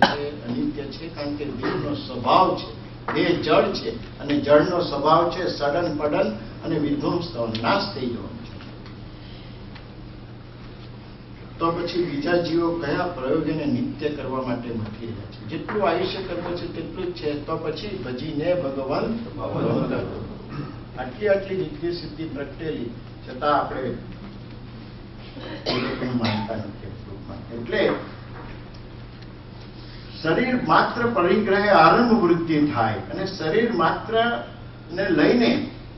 છે, કારણ કે દેહનો સ્વભાવ છે, દેહ જળ છે, અને જળનો સ્વભાવ છે સડન પડન અને વિધ્વંસ થવાનો, નાશ થઈ જવાનો છે. તો પછી બીજા જીવો કયા પ્રયોગ એને નિત્ય કરવા માટે મથી રહ્યા છે? જેટલું આયુષ્ય કરવું છે તેટલું જ છે, તો પછી ભજીને ભગવાન આટલી નિત્ય સિદ્ધિ પ્રગટેલી છતાં આપણે માનતા નથી. એટલે શરીર માત્ર પરિગ્રહે આરંભ વૃદ્ધિ થાય, અને શરીર માત્ર ને લઈને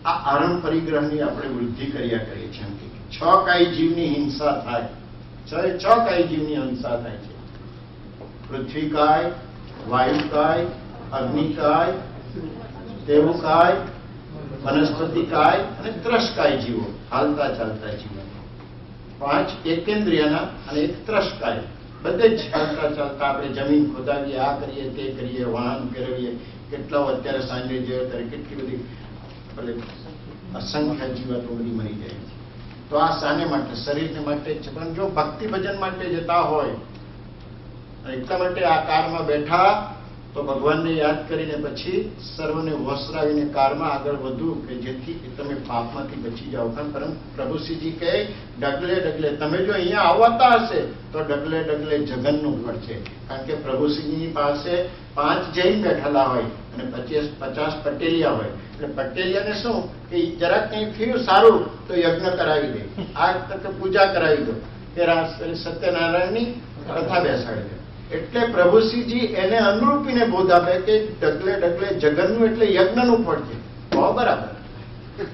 આ આરંભ પરિગ્રહની આપણે વૃદ્ધિ કર્યા કરીએ છીએ. 6 કાય જીવની હિંસા થાય, 6 કાય જીવની હિંસા થાય છે. પૃથ્વીકાય, વાયુકાય, અગ્નિકાય, દેવકાય, વનસ્પતિકાય અને ત્રસકાય જીવો, હાલતા ચાલતા જીવો. 5 એકેન્દ્રિયના અને 1 ત્રસકાય, બધે જ ચાલતા ચાલતા આપણે જમીન ખોદાવીએ, આ કરીએ, તે કરીએ, વાહન ફેરવીએ. કેટલાઓ અત્યારે સાંજે જોઈએ ત્યારે કેટલી બધી અસંખ્ય જીવાતો બધી મરી જાય છે. તો આ શાને માટે? શરીરને માટે જ છે. પણ જો ભક્તિ ભજન માટે જતા હોય, એટલા માટે આ કારમાં બેઠા તો ભગવાનને યાદ કરીને પછી સર્વને વસરાવીને કારમાં આગળ વધવું, કે જેથી તમે પાપમાંથી બચી જાઓ. કારણ પ્રભુશ્રીજી કહે ડગલે ડગલે, તમે જો અહીંયા આવતા હશે તો ડગલે ડગલે જગનનું ફળ છે. કારણ કે પ્રભુશ્રીજીની પાસે 5 જૈન બેઠેલા હોય અને 50 પટેલિયા હોય. એટલે પટેલિયાને શું કે જરાક કંઈ થયું સારું તો યજ્ઞ કરાવી દે, આ તકે પૂજા કરાવી દો, કે સત્યનારાયણની કથા બેસાડી દે. એટલે પ્રભુશ્રીજી એને અનુરૂપીને બોધ આપે કે ડગલે ડગલે જગનનું એટલે યજ્ઞનું ફળ છે. બરાબર,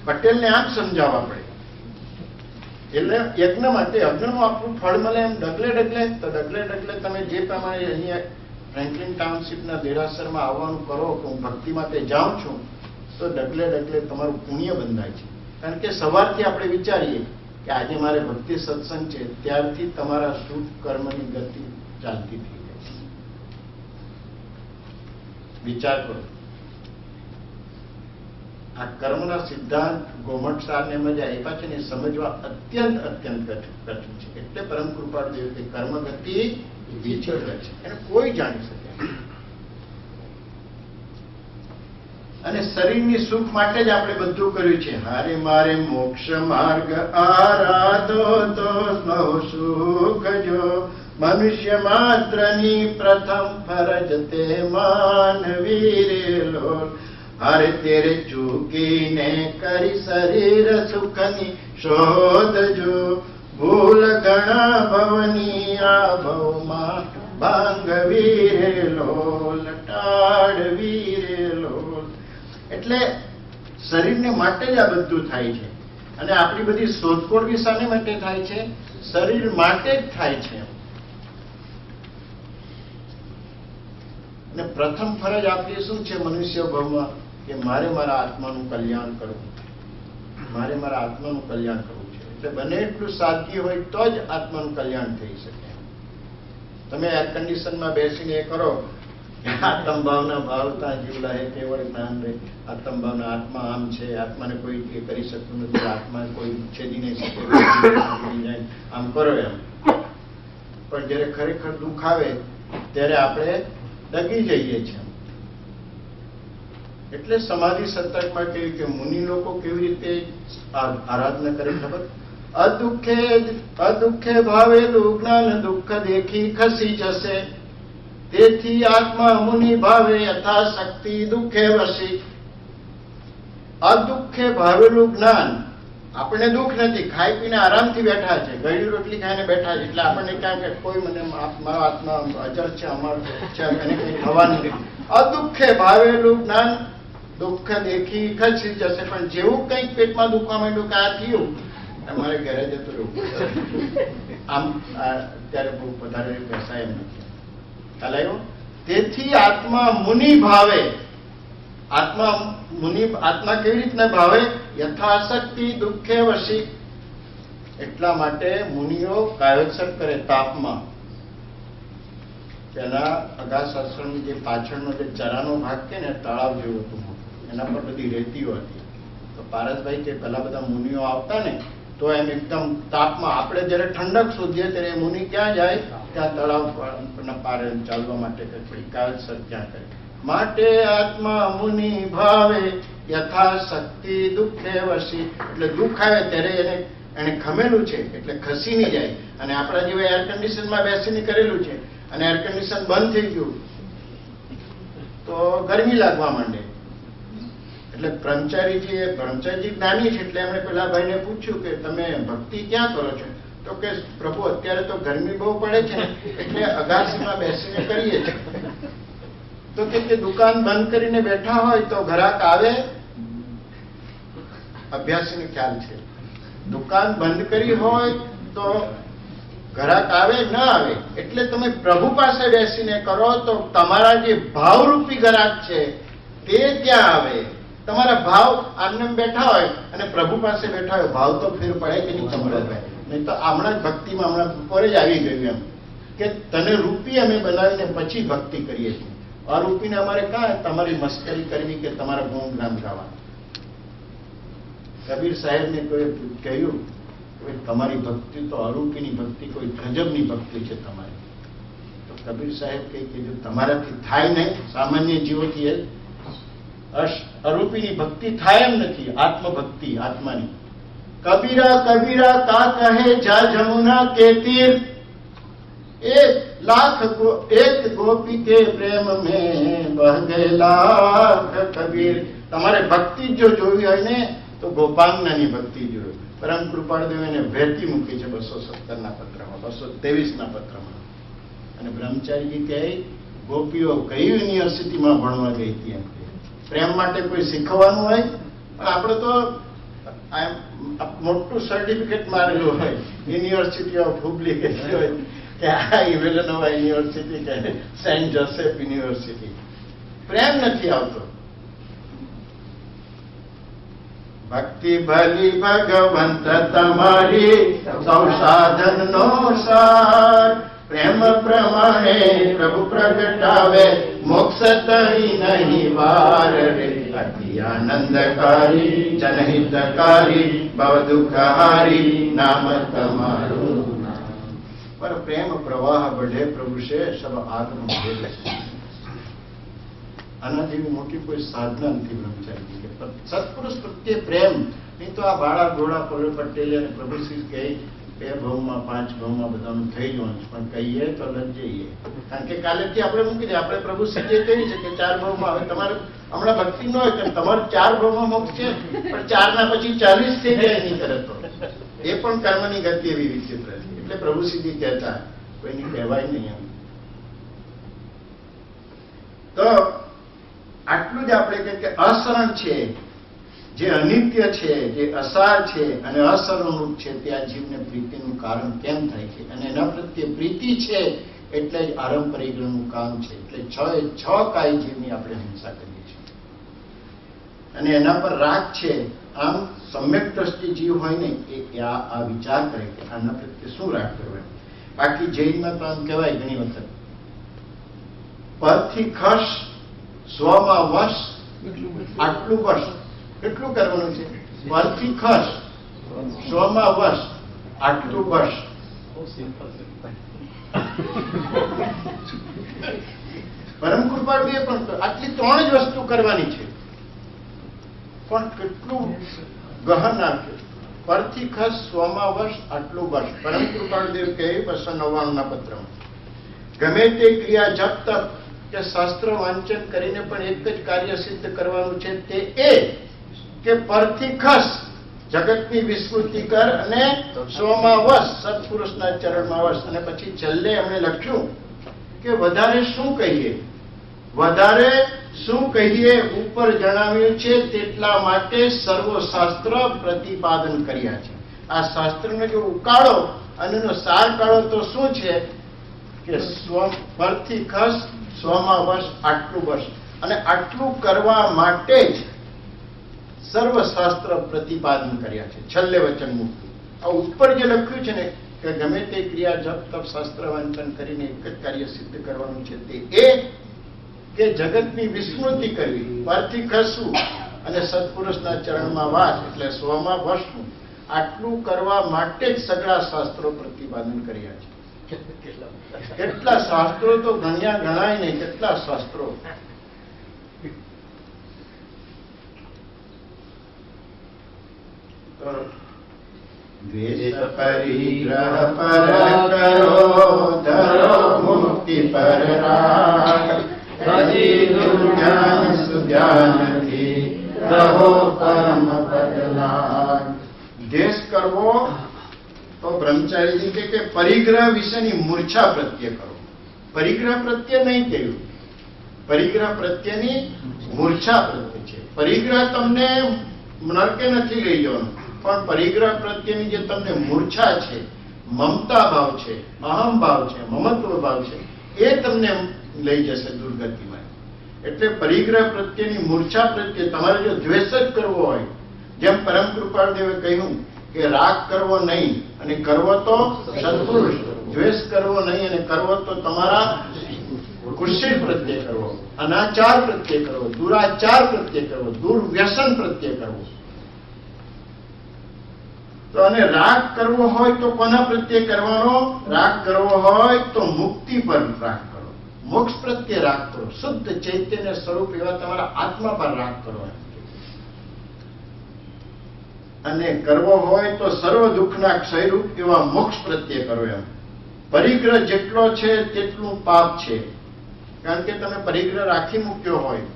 પટેલને આમ સમજાવવા પડે. એટલે યજ્ઞ માટે યજ્ઞનું આપણું ફળ મળે એમ ડગલે ડગલે. તો ડગલે ડગલે તમે જે પ્રમાણે અહીંયા ફ્રેન્કલિન ટાઉનશીપના દેરાસરમાં આવવાનું કરો કે હું ભક્તિ માટે જાઉં છું, તો ડગલે ડગલે તમારું પુણ્ય બંધાય છે. કારણ કે સવારથી આપણે વિચારીએ કે આજે મારે ભક્તિ સત્સંગ છે, ત્યારથી તમારા શુભ કર્મની ગતિ ચાલતી થઈ. વિચાર કરો, આ કર્મના સિદ્ધાંત ગોમટસારને મજા આપ્યા છે ને સમજવા અત્યંત કઠિન છે. એટલે પરમ કૃપાળુ દેવ કે કર્મ ગતિ વિચળ છે, એને કોઈ જાણી શકે. અને શરીરની સુખ માટે જ આપણે બધું કર્યું છે. હારે મારે મોક્ષ માર્ગ આરાધો તો સ્નૌ સુખ જો, મનુષ્ય માત્રની પ્રથમ ફરજ તે માનવી રે લોલ. હરે તેરે ચૂકીને કરી શરીર સુખની શોધ જો, ભૂલ ઘણા ભવની આ ભવમાં ભાંગવી રે લોલ, ટાળવી રે લોલ. એટલે શરીરને માટે જ આ બધું થાય છે. અને આપણી બધી શોધખોળ બી શાને માટે થાય છે? શરીર માટે જ થાય છે. અને પ્રથમ ફરજ આપણી શું છે મનુષ્ય ભાવમાં? કે મારે મારા આત્માનું કલ્યાણ કરવું, મારે મારા આત્માનું કલ્યાણ કરવું છે. એટલે બને એટલું સાદગી હોય તો જ આત્માનું કલ્યાણ થઈ શકે. તમે એર કન્ડિશનમાં બેસીને એ કરો, આત્મ ભાવના ભાવતા જીવલા હે કેવળ જ્ઞાન રહે. આત્મ ભાવના, આત્મા આમ છે, આત્માને કોઈ એ કરી શકતું નથી, આત્મા કોઈ છેદી નહીં શકે, આમ કરો એમ. પણ જયારે ખરેખર દુઃખ આવે ત્યારે આપણે ડગી જઈએ છીએ. એટલે સમાધિ સત્સંગમાં કહ્યું કે મુનિ લોકો કેવી રીતે આરાધના કરે ખબર? અદુઃખે ભાવેલું જ્ઞાન દુઃખ દેખી ખસી જશે, તેથી આત્મા મુનિ ભાવે યથાશક્તિ દુઃખે વસી. અદુઃખે ભાવેલું જ્ઞાન, આપણને દુઃખ નથી, ખાઈ પીને આરામથી બેઠા છે, ગળી રોટલી ખાઈને બેઠા છે, એટલે આપણને ક્યાં કે કોઈ મને મારો આત્મા અજર છે, અમારું છે, એને કંઈ થવાનું નથી. અદુઃખે ભાવેલું જ્ઞાન દુઃખ દેખી ખસી જશે. પણ જેવું કંઈક પેટમાં દુખવા માંડ્યું કે આ થયું, તમારે ઘરે જતું રહેવું. આમ અત્યારે બહુ વધારે બેસાય એમ નથી. ખ્યાલ આવ્યો? તેથી આત્મા મુનિ ભાવે. આત્મા કેવી રીતના ભાવે? યથાશક્તિ દુઃખે વશી. એટલા માટે મુનિઓ કાયોત્સર્ગ કરે તાપમાં. તેના અગાશાસ્ત્રની જે પાછળનો જે ચરાનો ભાગ છે ને, તળાવ જેવું હતું, એના પર બધી રેતીઓ હતી. તો પારસભાઈ કે પેલા બધા મુનિઓ આવતા ને, તો એમ એકદમ તાપમાં, આપણે જયારે ઠંડક શોધીએ ત્યારે મુનિ ક્યાં જાય? ત્યાં તળાવ પારે ચાલવા માટે કાયોત્સર્ગ ક્યાં કરે. માટે આત્મા મુનિ ભાવે યથાશક્તિ દુઃખે વશી. એટલે દુઃખ આવે ત્યારે એને ખમેલું છે એટલે ખસી નહીં જાય. અને આપણા જેવા એર કન્ડિશનમાં બેસીને કરેલું છે, અને એર કન્ડિશન બંધ થઈ ગયું તો ગરમી લાગવા માંડે. એટલે બ્રહ્મચારીજી જ્ઞાની છે, એટલે એમણે પેલા ભાઈને પૂછ્યું કે તમે ભક્તિ ક્યાં કરો છો? તો કે પ્રભુ અત્યારે તો ગરમી બહુ પડે છે ને, એટલે અગાસીમાં બેસીને કરીએ છીએ. તો કે દુકાન બંધ કરીને બેઠા હોય તો ગ્રાહક આવે? અભ્યાસીને ખ્યાલ છે, દુકાન બંધ કરી હોય તો ગ્રાહક આવે ન આવે. એટલે તમે પ્રભુ પાસે બેસીને કરો તો તમારા જે ભાવરૂપી ગ્રાહક છે તે ત્યાં આવે. તમારા ભાવ આમને બેઠા હોય અને પ્રભુ પાસે બેઠા હોય, ભાવ તો ફેર પડે કે નહીં ચમરતભાઈ? નહીં તો હમણાં જ ભક્તિમાં હમણાં બપોરે જ આવી ગયું એમ કે તને રૂપી અમે બનાવીને પછી ભક્તિ કરીએ છીએ. અરૂપીને અમારે કાં તમારી મસ્કરી કરવી કે તમારા ગુણગાન ગાવા? કબીર સાહેબને કોઈ કહ્યું કે તમારી ભક્તિ તો અરૂપીની ભક્તિ, કોઈ ગજબની ભક્તિ છે તમારી. તો કબીર સાહેબ કહે કે જો તમારાથી થાય નહીં, સામાન્ય જીવોથી અરૂપીની ભક્તિ થાય એમ નથી. આત્મભક્તિ આત્માની. કબીરા કબીરા કા કહે જા જમુના કે તીર, एक गोपी के प्रेम में बह गए लाख कबीर. તમારે ભક્તિ જો જોવી હોય ને તો ગોપાંગનાની ભક્તિ જોવી. પરમ કૃપાળદેવ એને વહેતી મૂકી છે 217ના પત્રમાં, 223ના પત્રમાં. અને બ્રહ્મચારીજી કહે ગોપીઓ કઈ યુનિવર્સિટીમાં ભણવા ગઈ હતી એમ. પ્રેમ માટે કોઈ શીખવાનું હોય, પણ આપણે તો મોટું સર્ટિફિકેટ મારેલું હોય, યુનિવર્સિટી ઓફ હુબલી કે હોય કે આ વિલેનોવા યુનિવર્સિટી કે સેન્ટ જોસેફ યુનિવર્સિટી. પ્રેમ નથી આવતો. ભક્તિ ભલી ભગવંત તમારી સૌ સાધન નો સાર, પ્રેમ પ્રમાણે પ્રભુ પ્રગટાવે મોક્ષ તરી નહીં વાર રે. અતિ આનંદકારી જનહિતકારી ભવ દુઃખહારી નામ તમારું. पर प्रेम प्रवाह बढ़े प्रभु से सब आत्म भेद. આના જેવી મોટી કોઈ સાધના નથી બ્રહ્મચારી કે સત્પુરુષ પ્રત્યે પ્રેમ. નહીં તો આ ભાડા ઘોડા પટેલ અને પ્રભુશ્રી કહે 2 ભાવમાં 5 ભાવમાં બધાનું થઈ જવાનું છે, પણ કહીએ તો લજ્જઈએ. કારણ કે કાલેથી આપણે મૂકી દે, આપણે પ્રભુશ્રીએ કહી છે કે 4 ભાવમાં. હવે તમારે હમણાં ભક્તિ ન હોય કે તમારે 4 ભાવમાં મોક્ષ છે, પણ 4ના પછી 40 થઈ જાય નહીં કરે તો એ પણ કર્મની ગતિ એવી વિચિત્ર છે. એટલે પ્રભુશ્રીજી કહેતા કોઈની કહેવાય નહીં એમ. તો આટલું જ આપણે કે અસરણ છે, જે અનિત્ય છે, જે અસાર છે અને અસરણરૂપ છે, તે આ જીવને પ્રીતિનું કારણ કેમ થાય છે? અને એના પ્રત્યે પ્રીતિ છે એટલે જ આરંભ પરિગ્રહનું કામ છે. એટલે 6 કાય જીવની આપણે હિંસા કરીએ છીએ અને એના પર રાગ છે. આમ સમ્યક દ્રષ્ટિ જીવ હોય ને એ આ વિચાર કરે કે આના પ્રત્યે શું રાગ કરવો. બાકી જૈનમાં તો આમ કહેવાય ઘણી વખત પરથી ખસ સ્વમાં વશ, આટલું વશ કેટલું કરવાનું છે? પરથી ખસ સ્વમાં વશ, આટલું વશ. પરમ કૃપાળુએ પણ આટલી 3 જ વસ્તુ કરવાની છે. પણ કેટલું ગહન આપ્યું. પરથી ખસ સ્વમાં વશ આટલું વશ. પરમ કૃપાળુદેવ કહે 299 પત્રમાં ગમે તે ક્રિયા જપ તપ કે શાસ્ત્ર વાંચન કરીને પણ એક જ કાર્ય સિદ્ધ કરવાનું છે, તે એ કે પરથી ખસ જગતની વિસ્મૃતિ કર અને સ્વમાં વશ સત્પુરુષના ચરણમાં વશ. અને પછી છેલ્લે એમણે લખ્યું કે વધારે શું કહીએ, વધારે શું કહીએ, ઉપર જણાવ્યું છે તેટલા માટે સર્વ શાસ્ત્ર પ્રતિપાદન કર્યા છે. આ શાસ્ત્રને જો ઉકાળો અને એનો સાર કાઢો તો શું છે કે સ્વ પરથી ખસ સ્વમાં વશ આટલું વશ. અને આટલું કરવા માટે જ સર્વ શાસ્ત્ર પ્રતિપાદન કર્યા છે. છેલ્લે વચન મુક્તિ. આ ઉપર જે લખ્યું છે ને કે ગમે તે ક્રિયા જપ તપ શાસ્ત્ર વાંચન કરીને એક જ કાર્ય સિદ્ધ કરવાનું છે, તે એ કે જગતની વિસ્મૃતિ કરવી, પરથી ખસવું અને સત્પુરુષના ચરણમાં વાસ એટલે સ્વમાં વસવું. આટલું કરવા માટે જ સગળા શાસ્ત્રો પ્રતિપાદન કર્યા છે. કેટલા શાસ્ત્રો તો ગણાય નહીં, કેટલા શાસ્ત્રો. દ્વેષ પરિગ્રહ પર કરો, ધરો મુક્તિ પર રાગ. ભજી દુર્ધ્યાન સુધ્યાનથી રહો પરમ પદ લાગ. દ્વેષ કરવો તો બ્રહ્મચારીજી કે પરિગ્રહ વિશેની મૂર્છા પ્રત્યે કરો. પરિગ્રહ પ્રત્યે નહીં કહ્યું, પરિગ્રહ પ્રત્યેની મૂર્છા પ્રત્યે છે. પરિગ્રહ તમને નરકે નથી લઈ જવાનું, પણ પરિગ્રહ પ્રત્યેની જે તમને મૂર્છા છે, મમતા ભાવ છે, અહમ ભાવ છે, મમત્વ ભાવ છે, એ તમને લઈ જશે દુર્ગતિમાં. એટલે પરિગ્રહ પ્રત્યેની મૂર્છા પ્રત્યે તમારે જો દ્વેષ જ કરવો હોય, જેમ પરમ કૃપાળદેવે કહ્યું કે રાગ કરવો નહીં અને કરવો તો સત્પુરુષ, દ્વેષ કરવો નહીં અને કરવો તો તમારા કુશળ પ્રત્યે કરવો, અનાચાર પ્રત્યે કરવો, દુરાચાર પ્રત્યે કરવો, દુર્વ્યસન પ્રત્યે કરવો. તો અને રાગ કરવો હોય તો કોના પ્રત્યે કરવાનો? રાગ કરવો હોય તો મુક્તિ પર રાગ કરો, મોક્ષ પ્રત્યે રાગ કરો, શુદ્ધ ચૈતન્ય સ્વરૂપ એવા તમારા આત્મા પર રાગ કરો. અને કરવો હોય તો સર્વ દુઃખના ક્ષયરૂપ એવા મોક્ષ પ્રત્યે કરો. એમ પરિગ્રહ જેટલો છે તેટલું પાપ છે. કારણ કે તમે પરિગ્રહ રાખી મૂક્યો હોય,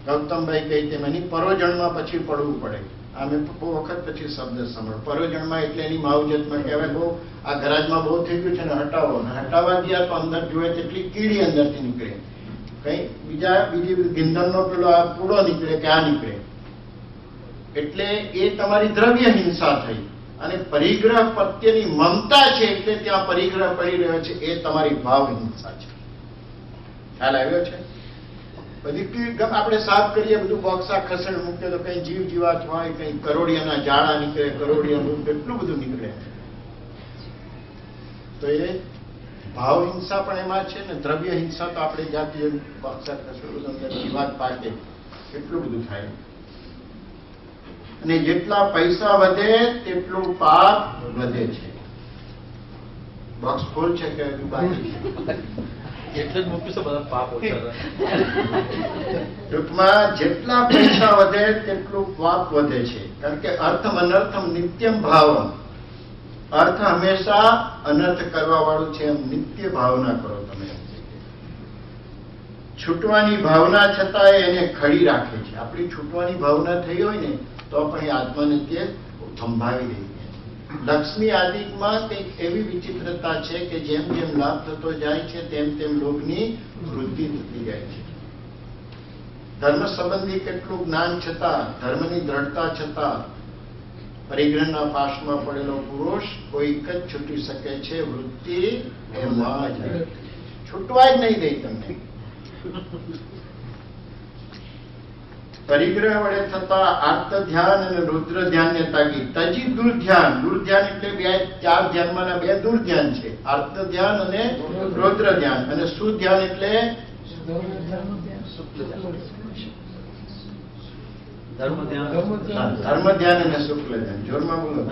ગૌતમભાઈ કહી તેમ એની પરોજણમાં પછી પડવું પડે. અમે બહુ વખત પછી શબ્દ સાંભળો પરોજણમાં, એટલે એની માવજતમાં કહેવાય બહુ આ ગરાજમાં બહુ થઈ ગયું છે ને હટાવો. હટાવવા ગયા તો અંદર જોઈએ તેટલી કીડી અંદરથી નીકળે, કઈ બીજી ગિંધનનો પેલો આ પૂડો નીકળે કે આ નીકળે. એટલે એ તમારી દ્રવ્ય હિંસા થઈ. અને પરિગ્રહ પ્રત્યેની મમતા છે એટલે ત્યાં પરિગ્રહ પડી રહ્યો છે, એ તમારી ભાવ હિંસા છે. ખ્યાલ આવ્યો છે? બધી આપણે સાફ કરીએ, બધું બોક્સા ખસેડ મૂકીએ તો કઈ જીવ જીવાત હોય, કઈ કરોડિયાના જાળા નીકળે, કરોડિયાનું કેટલું બધું નીકળે. તો એ ભાવ હિંસા પણ એમાં છે ને દ્રવ્ય હિંસા તો આપણે જાતે બોક્સા ખસેડ અંદર જીવાત પાકે કેટલું બધું થાય. અને જેટલા પૈસા વધે તેટલું પાપ વધે છે. બોક્સ ફૂલ છે કે બાકી છે? એટલે જ મૂક્યું છે, બધા પાપ ઓછા. ટૂંકમાં જેટલા પૈસા વધે તેટલું પાપ વધે છે. કારણ કે અર્થમ અનર્થમ નિત્યમ ભાવમ, અર્થ હંમેશા અનર્થ કરવા વાળું છે, એમ નિત્ય ભાવના કરો તમે. છૂટવાની ભાવના છતાં એને ખડી રાખે છે. આપણી છૂટવાની ભાવના થઈ હોય ને તો પણ એ આત્માને તે સંભાવી દે. લક્ષ્મી આદિમાં કંઈક એવી વિચિત્રતા છે કે જેમ જેમ લાભ થતો જાય છે તેમ તેમ લોભની વૃદ્ધિ થતી જાય છે. ધર્મ સંબંધી કેટલું જ્ઞાન છતાં, ધર્મની દ્રઢતા છતાં પરિગ્રહના પાશમાં પડેલો પુરુષ કોઈક જ છૂટી શકે છે. વૃત્તિ એમાં જ છૂટવા જ નહીં દે તમને. પરિગ્રહ વડે થતા આર્ત ધ્યાન અને રુદ્ર ધ્યાનને તાકી તજી દુર્ધ્યાન. દુર્ધ્યાન એટલે બે ચાર ધ્યાનમાંના બે દુર્ધ્યાન છે, આર્ત ધ્યાન અને રુદ્ર ધ્યાન. અને સુધ્યાન એટલે ધર્મ ધ્યાન અને શુક્લ ધ્યાન. જોરમાં બોલો.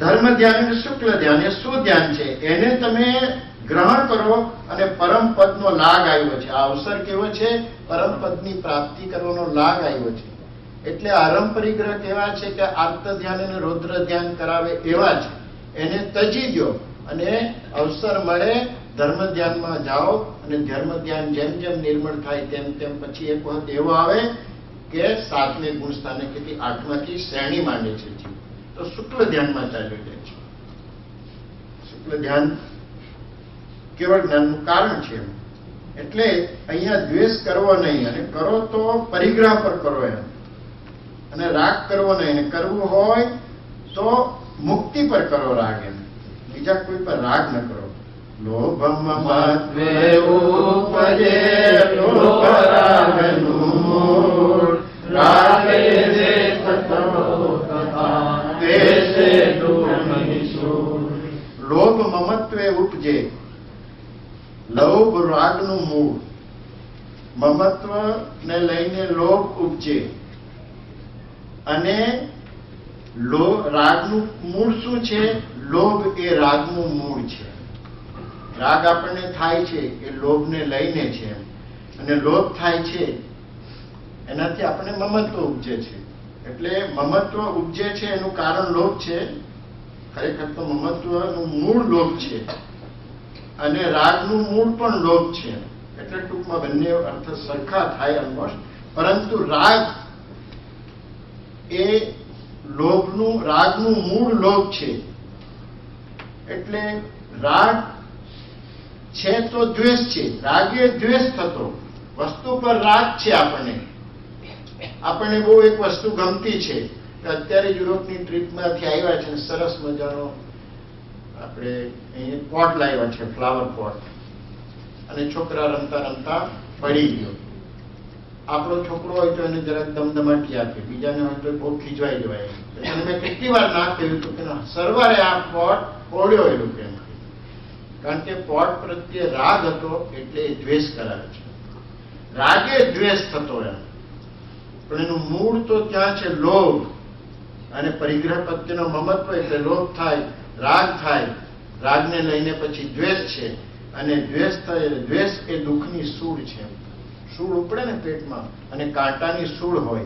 ધર્મ ધ્યાન અને શુક્લ ધ્યાન એ શું ધ્યાન છે? એને તમે ગ્રહણ કરો અને પરમ પદનો લાગ આવ્યો છે. આ અવસર કેવો છે? પરમ પદની પ્રાપ્તિ કરવાનો લાગ આવ્યો છે. એટલે અરમ પરિગ્રહ કેવા છે કે આર્ત ધ્યાન અને રૌદ્ર ધ્યાન કરાવે એવા છે. એને તજી દો અને અવસર મળે ધર્મ ધ્યાનમાં જાઓ અને ધર્મ ધ્યાન જેમ જેમ નિર્મળ થાય તેમ તેમ પછી એક વખત એવો આવે કે 7મે ગુણ સ્થાને કે 8માંથી શ્રેણી માંડે છે જીવ, તો શુક્લ ધ્યાનમાં ચાલ્યો જાય છે. શુક્લ ધ્યાન કેવળ જ્ઞાનનું કારણ છે. એટલે અહીંયા દ્વેષ કરવો નહીં, અને કરો તો પરિગ્રહ પર કરો એમ, અને રાગ કરવો નહીં, અને કરવું હોય તો મુક્તિ પર કરો રાગ એમ, બીજા કોઈ પર રાગ ન કરો. લોભમ મત્વે ઉપજે લોભ રાગનું મૂળ, રાગે દેખ તતો કથા દેશે દુઃખની સૂળ. લોભ મમત્વે ઉપજે, લોભ રાગનું મૂળ, મમત્વ ને લઈને લોભ ઉપજે, અને રાગનું મૂળ શું છે? લોભ એ રાગનું મૂળ છે. રાગ આપણને થાય છે એ લોભને લઈને છે, અને લોભ થાય છે એનાથી આપણને મમત્વ ઉપજે છે. એટલે મમત્વ ઉપજે છે એનું કારણ લોભ છે, ખરેખર તો મમત્વનું મૂળ લોભ છે, અને રાગનું મૂળ પણ લોભ છે. એટલે ટૂંકમાં બંને અર્થ સરખા થાય ઓલમોસ્ટ, પરંતુ રાગ એ રાગનું મૂળ લોભ છે. એટલે રાગ છે તો દ્વેષ છે, રાગે દ્વેષ થતો વસ્તુ પર રાગ છે. આપણને બહુ એક વસ્તુ ગમતી છે કે અત્યારે યુરોપની ટ્રીપમાંથી આવ્યા છે, સરસ મજાનો આપણે અહીં પોટ લાવ્યા છે, ફ્લાવર પોટ, અને છોકરા રમતા રમતા પડી ગયો. આપણો છોકરો હોય તો એને જરાક દમદમાટી આપે, બીજાને હોય તો બહુ ખીજવાઈ જવાય. એટલે મેં કેટલી વાર ના કહ્યું હતું કે સરવારે આ પોટ ઓળ્યો એ લોકો એમ, કારણ કે પોટ પ્રત્યે રાગ હતો એટલે એ દ્વેષ કરાવે છે. રાગે દ્વેષ થતો એમ, પણ એનું મૂળ તો ત્યાં છે લોભ, અને પરિગ્રહ પ્રત્યેનો મમત્વ એટલે લોભ થાય, રાગ થાય, રાગને લઈને પછી દ્વેષ છે, અને દ્વેષ થાય. દ્વેષ એ દુઃખની સૂળ છે. સૂળ ઉપડે ને પેટમાં, અને કાંટાની સૂળ હોય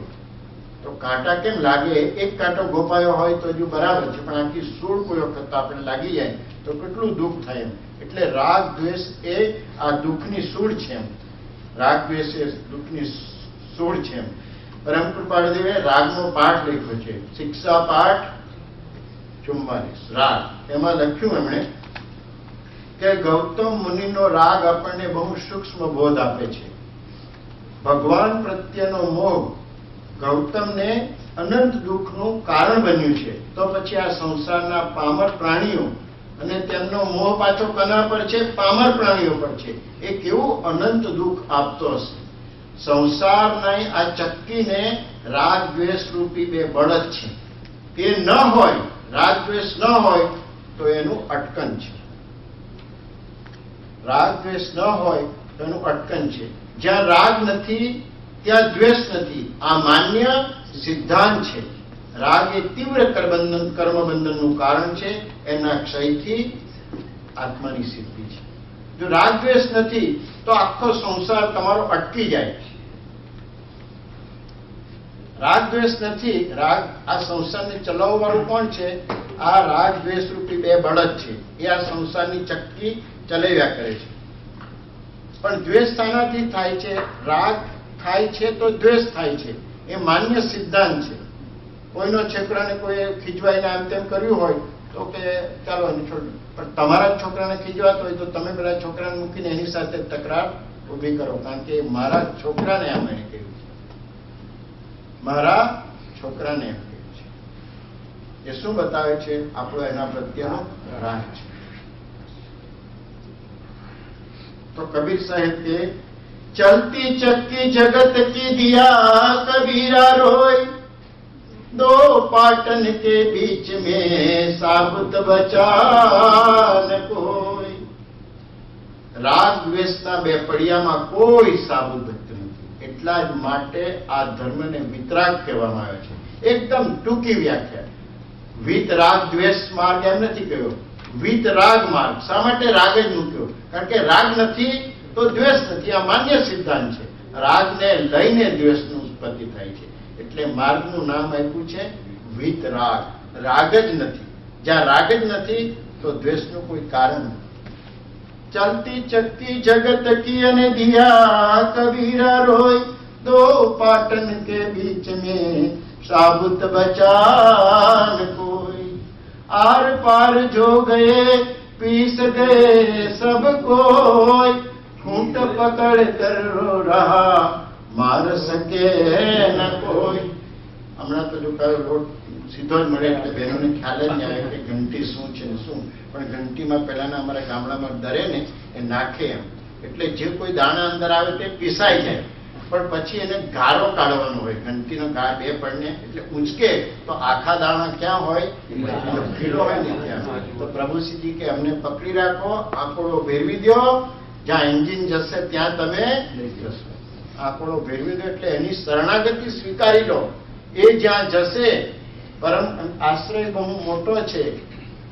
તો કાંટા કેમ લાગે? એક કાંટો ગોપાયો હોય તો હજુ બરાબર છે, પણ આખી સૂળ કોઈ વખત આપણે લાગી જાય તો કેટલું દુઃખ થાય એમ. એટલે રાગ દ્વેષ એ આ દુઃખની સૂળ છે એમ. રાગ દ્વેષ એ દુઃખની સૂળ છે એમ. પરમ કૃપાળદેવે રાગનો પાઠ લખ્યો છે, શિક્ષા પાઠ 44 રાગ. એમાં લખ્યું એમણે કે ગૌતમ મુનિનો રાગ આપણને બહુ સૂક્ષ્મ બોધ આપે છે. ભગવાન પ્રત્યેનો મોહ ગૌતમને અનંત દુઃખનું કારણ બન્યું છે, તો પછી આ સંસારના પામર પ્રાણીઓ અને તેમનો મોહ પાછો કોના પર છે? પામર પ્રાણીઓ પર છે. એ કેવું અનંત દુઃખ આપતો હશે. સંસારના આ ચક્કીને રાગ દ્વેષ રૂપી બે બળદ છે. એ ન હોય, રાગ દ્વેષ ન હોય તો એનું અટકન છે. રાગ દ્વેષ ન હોય તો એનું અટકન છે. જ્યાં રાગ નથી ત્યાં દ્વેષ નથી, આ માન્ય સિદ્ધાંત છે. રાગ એ તીવ્ર કર્મબંધનનું કારણ છે, એના ક્ષયથી આત્માની સિદ્ધિ છે. જો રાગ દ્વેષ નથી તો આખો સંસાર તમારો અટકી જાય. રાગ દ્વેષ નથી, રાગ આ સંસારને ચલાવવાવાળું કોણ છે? આ રાગ દ્વેષ રૂપી બે બળદ છે, એ આ સંસારની ચક્કી ચલાવ્યા કરે છે. પણ દ્વેષ શાનાથી થાય છે? રાગ થાય છે તો દ્વેષ થાય છે, એ માન્ય સિદ્ધાંત છે. કોઈનો છોકરાને કોઈ ખીજવાઈને આમ તેમ કર્યું હોય તો કે ચાલો એને છોડ, પણ તમારા જ છોકરાને ખીજવાતો હોય તો તમે પેલા છોકરાને મૂકીને એની સાથે તકરાર ઉભી કરો, કારણ કે મારા છોકરાને આમ એને કહ્યું છે, મારા છોકરાને એમ કહ્યું છે. એ શું બતાવે છે? આપણો એના પ્રત્યેનો રાગ છે. તો કબીર સાહેબ કે ચલતી ચક્કી જગત की दिया कबीरा रोय, दो पाटन के बीच में साबुत बचा न कोई. રાગ દ્વેષના બે પડિયામાં કોઈ સાબુત બચતું નથી. એટલા જ માટે આ ધર્મને વિતરાગ કહેવામાં આવે છે. એકદમ ટૂંકી વ્યાખ્યા. વિત રાગ દ્વેષ માર્ગ એમ નથી કહ્યો, વિત રાગ માર્ગ. શા માટે રાગ જ મૂક્યો? કારણ કે રાગ નથી તો દ્વેષ નથી, આ માન્ય સિદ્ધાંત છે. રાગને લઈને દ્વેષનું ઉત્પત્તિ થાય છે. એટલે માર્ગનું નામ આપ્યું છે વિતરાગ. રાગ જ નથી. જ્યાં રાગ જ નથી તો દ્વેષનું કોઈ કારણ નથી. चलती चकती जगत की अने दिया कबीरा रोय, दो पाटन के बीच में साबुत बचा न कोई. आर पार जो गए पीस गए सब कोई, खूंट पकड़ कर रो रहा मार सके न कोई. હમણાં તો જો રોડ સીધો જ મળે એટલે બહેનોને ખ્યાલ જ નહીં આવે કે ઘંટી શું છે ને શું. પણ ઘંટીમાં પહેલાના અમારા ગામડામાં દરે ને એ નાખે એમ, એટલે જે કોઈ દાણા અંદર આવે તે પીસાઈ જાય, પણ પછી એને ગારો કાઢવાનો હોય. ઘંટીનો ગાર બે પડને એટલે ઊંચકે તો આખા દાણા ક્યાં હોય? ખીલો હોય ને ત્યાં. તો પ્રભુશ્રીજી કે અમને પકડી રાખો, આંકડો ભેરવી દો, જ્યાં એન્જિન જશે ત્યાં તમે જશો. આંકડો ભેરવી દો એટલે એની શરણાગતિ સ્વીકારી લો. એ જ્યાં જશે, પરમ આશ્રય બહુ મોટો છે.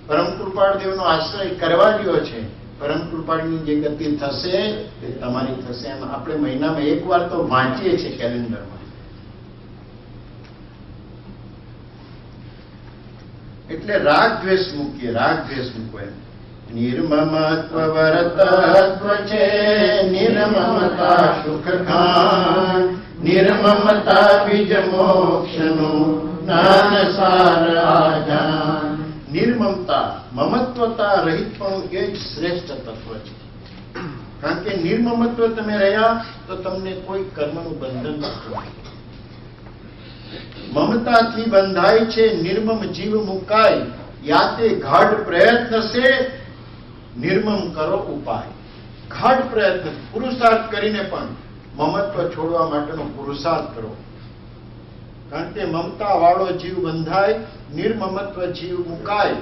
પરમ કૃપાળ દેવનો આશ્રય કરવા જેવો છે. પરમ કૃપાળની જે ગતિ થશે તે તમારી થશે. એમ આપણે મહિનામાં એક વાર તો વાંચીએ છીએ કેલેન્ડરમાં. એટલે રાગ દ્વેષ મૂકીએ, રાગ દ્વેષ મૂકો એમ. નિર્મમત્વ વરતત્વ છે, નિર્મમતા સુખ ખાન, નિર્મમતા બીજ મોક્ષનું જ્ઞાન સાર આજાન. નિર્મમતા, મમત્વતા રહિતપણું એ જ શ્રેષ્ઠ તત્વ છે. કારણ કે નિર્મમત્વ તમે રહ્યા તો તમને કોઈ કર્મનું બંધન નથી. મમતાથી બંધાય છે નિર્મમ જીવ મુકાય, યાતે ગાઢ પ્રયત્ન છે નિર્મમ કરો ઉપાય. ગાઢ પ્રયત્ન, પુરુષાર્થ કરીને પણ મમત્વ છોડવા માટેનો પુરુષાર્થ કરો. કારણ કે મમતા વાળો જીવ બંધાય, નિર્મમત્વ જીવ મુકાય,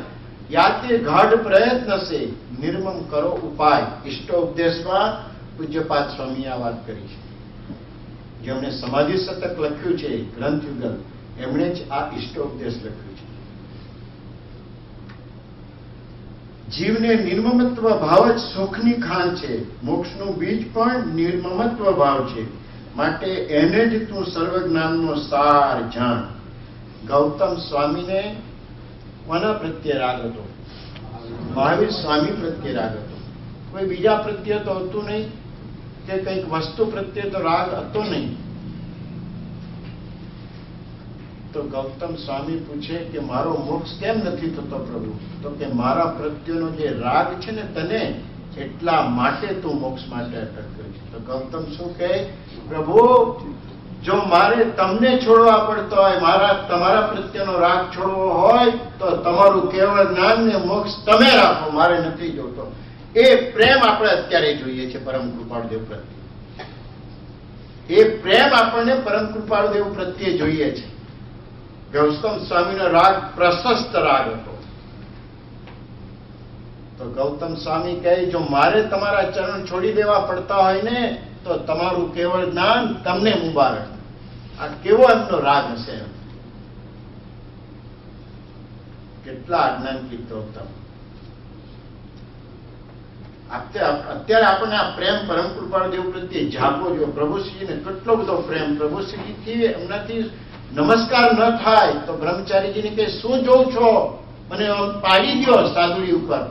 યાતે ગાઢ પ્રયત્ન છે નિર્મમ કરો ઉપાય. ઇષ્ટોપદેશમાં પૂજ્યપાદ સ્વામી આ વાત કરી છે. જેમણે સમાધિ શતક લખ્યું છે ગ્રંથ યુગલ, એમણે જ આ ઇષ્ટોપદેશ લખ્યું છે. જીવને નિર્મમત્વ ભાવ જ સુખની ખાન છે. મોક્ષનું બીજ પણ નિર્મમત્વ ભાવ છે. માટે એને જ તું સર્વજ્ઞાનનો સાર જાણ. ગૌતમ સ્વામીને કોના પ્રત્યે રાગ હતો? મહાવીર સ્વામી પ્રત્યે રાગ હતો. કોઈ બીજા પ્રત્યે તો હતું નહીં, કે કંઈક વસ્તુ પ્રત્યે તો રાગ હતો નહીં. તો ગૌતમ સ્વામી પૂછે કે મારો મોક્ષ કેમ નથી થતો પ્રભુ? તો કે મારા પ્રત્યેનો જે રાગ છે ને તને, એટલા માટે તું મોક્ષ માટે અટક કરી છે. તો ગૌતમ શું કહે? પ્રભુ, જો મારે તમને છોડવા પડતો હોય, તમારા પ્રત્યેનો રાગ છોડવો હોય તો તમારું કેવળ જ્ઞાન ને મોક્ષ તમે રાખો, મારે નથી જોતો. એ પ્રેમ આપણે અત્યારે જોઈએ છે પરમ કૃપાળદેવ પ્રત્યે. એ પ્રેમ આપણને પરમ કૃપાળદેવ પ્રત્યે જોઈએ છે. ગૌતમ સ્વામીનો રાગ પ્રશસ્ત રાગ હતો. તો ગૌતમ સ્વામી કહે, જો મારે તમારા ચરણ છોડી દેવા પડતા હોય ને તો તમારું કેવળ જ્ઞાન તમને મુબારક. આ કેવો એમનો રાગ હશે! કેટલા આજ્ઞાનથી ગૌતમ. અત્યારે આપણને આ પ્રેમ પરમ કૃપાળદેવ પ્રત્યે જાગવો જોઈએ. પ્રભુશ્રીજીને કેટલો બધો પ્રેમ. પ્રભુશ્રીજીથી એમનાથી નમસ્કાર ન થાય તો બ્રહ્મચારીજીને કહે, શું જોઉં છો? મને પાડી દો સાધુડી ઉપર.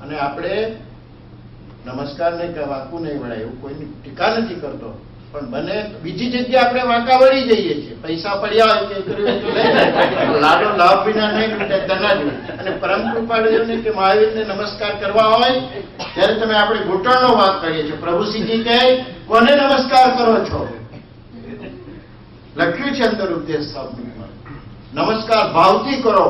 અને આપણે નમસ્કાર નહીં કે વાંકું નહીં વળાય એવું કોઈની ટીકા નથી કરતો, પણ બને બીજી જગ્યાએ આપણે વાંકા વળી જઈએ છીએ. પૈસા પડ્યા હોય કે લાડો લાભ વિના નહીં લૂટે તેના જ. અને પરમ કૃપાળદેવને કે મહાવીરને નમસ્કાર કરવા હોય ત્યારે તમે આપણે ઘૂંટણનો વાંક કરીએ છીએ. પ્રભુશ્રીજી કહે, કોને નમસ્કાર કરો છો? લખ્યું છે અંદર ઉપદેશ સાહેબમાં, નમસ્કાર ભાવથી કરો.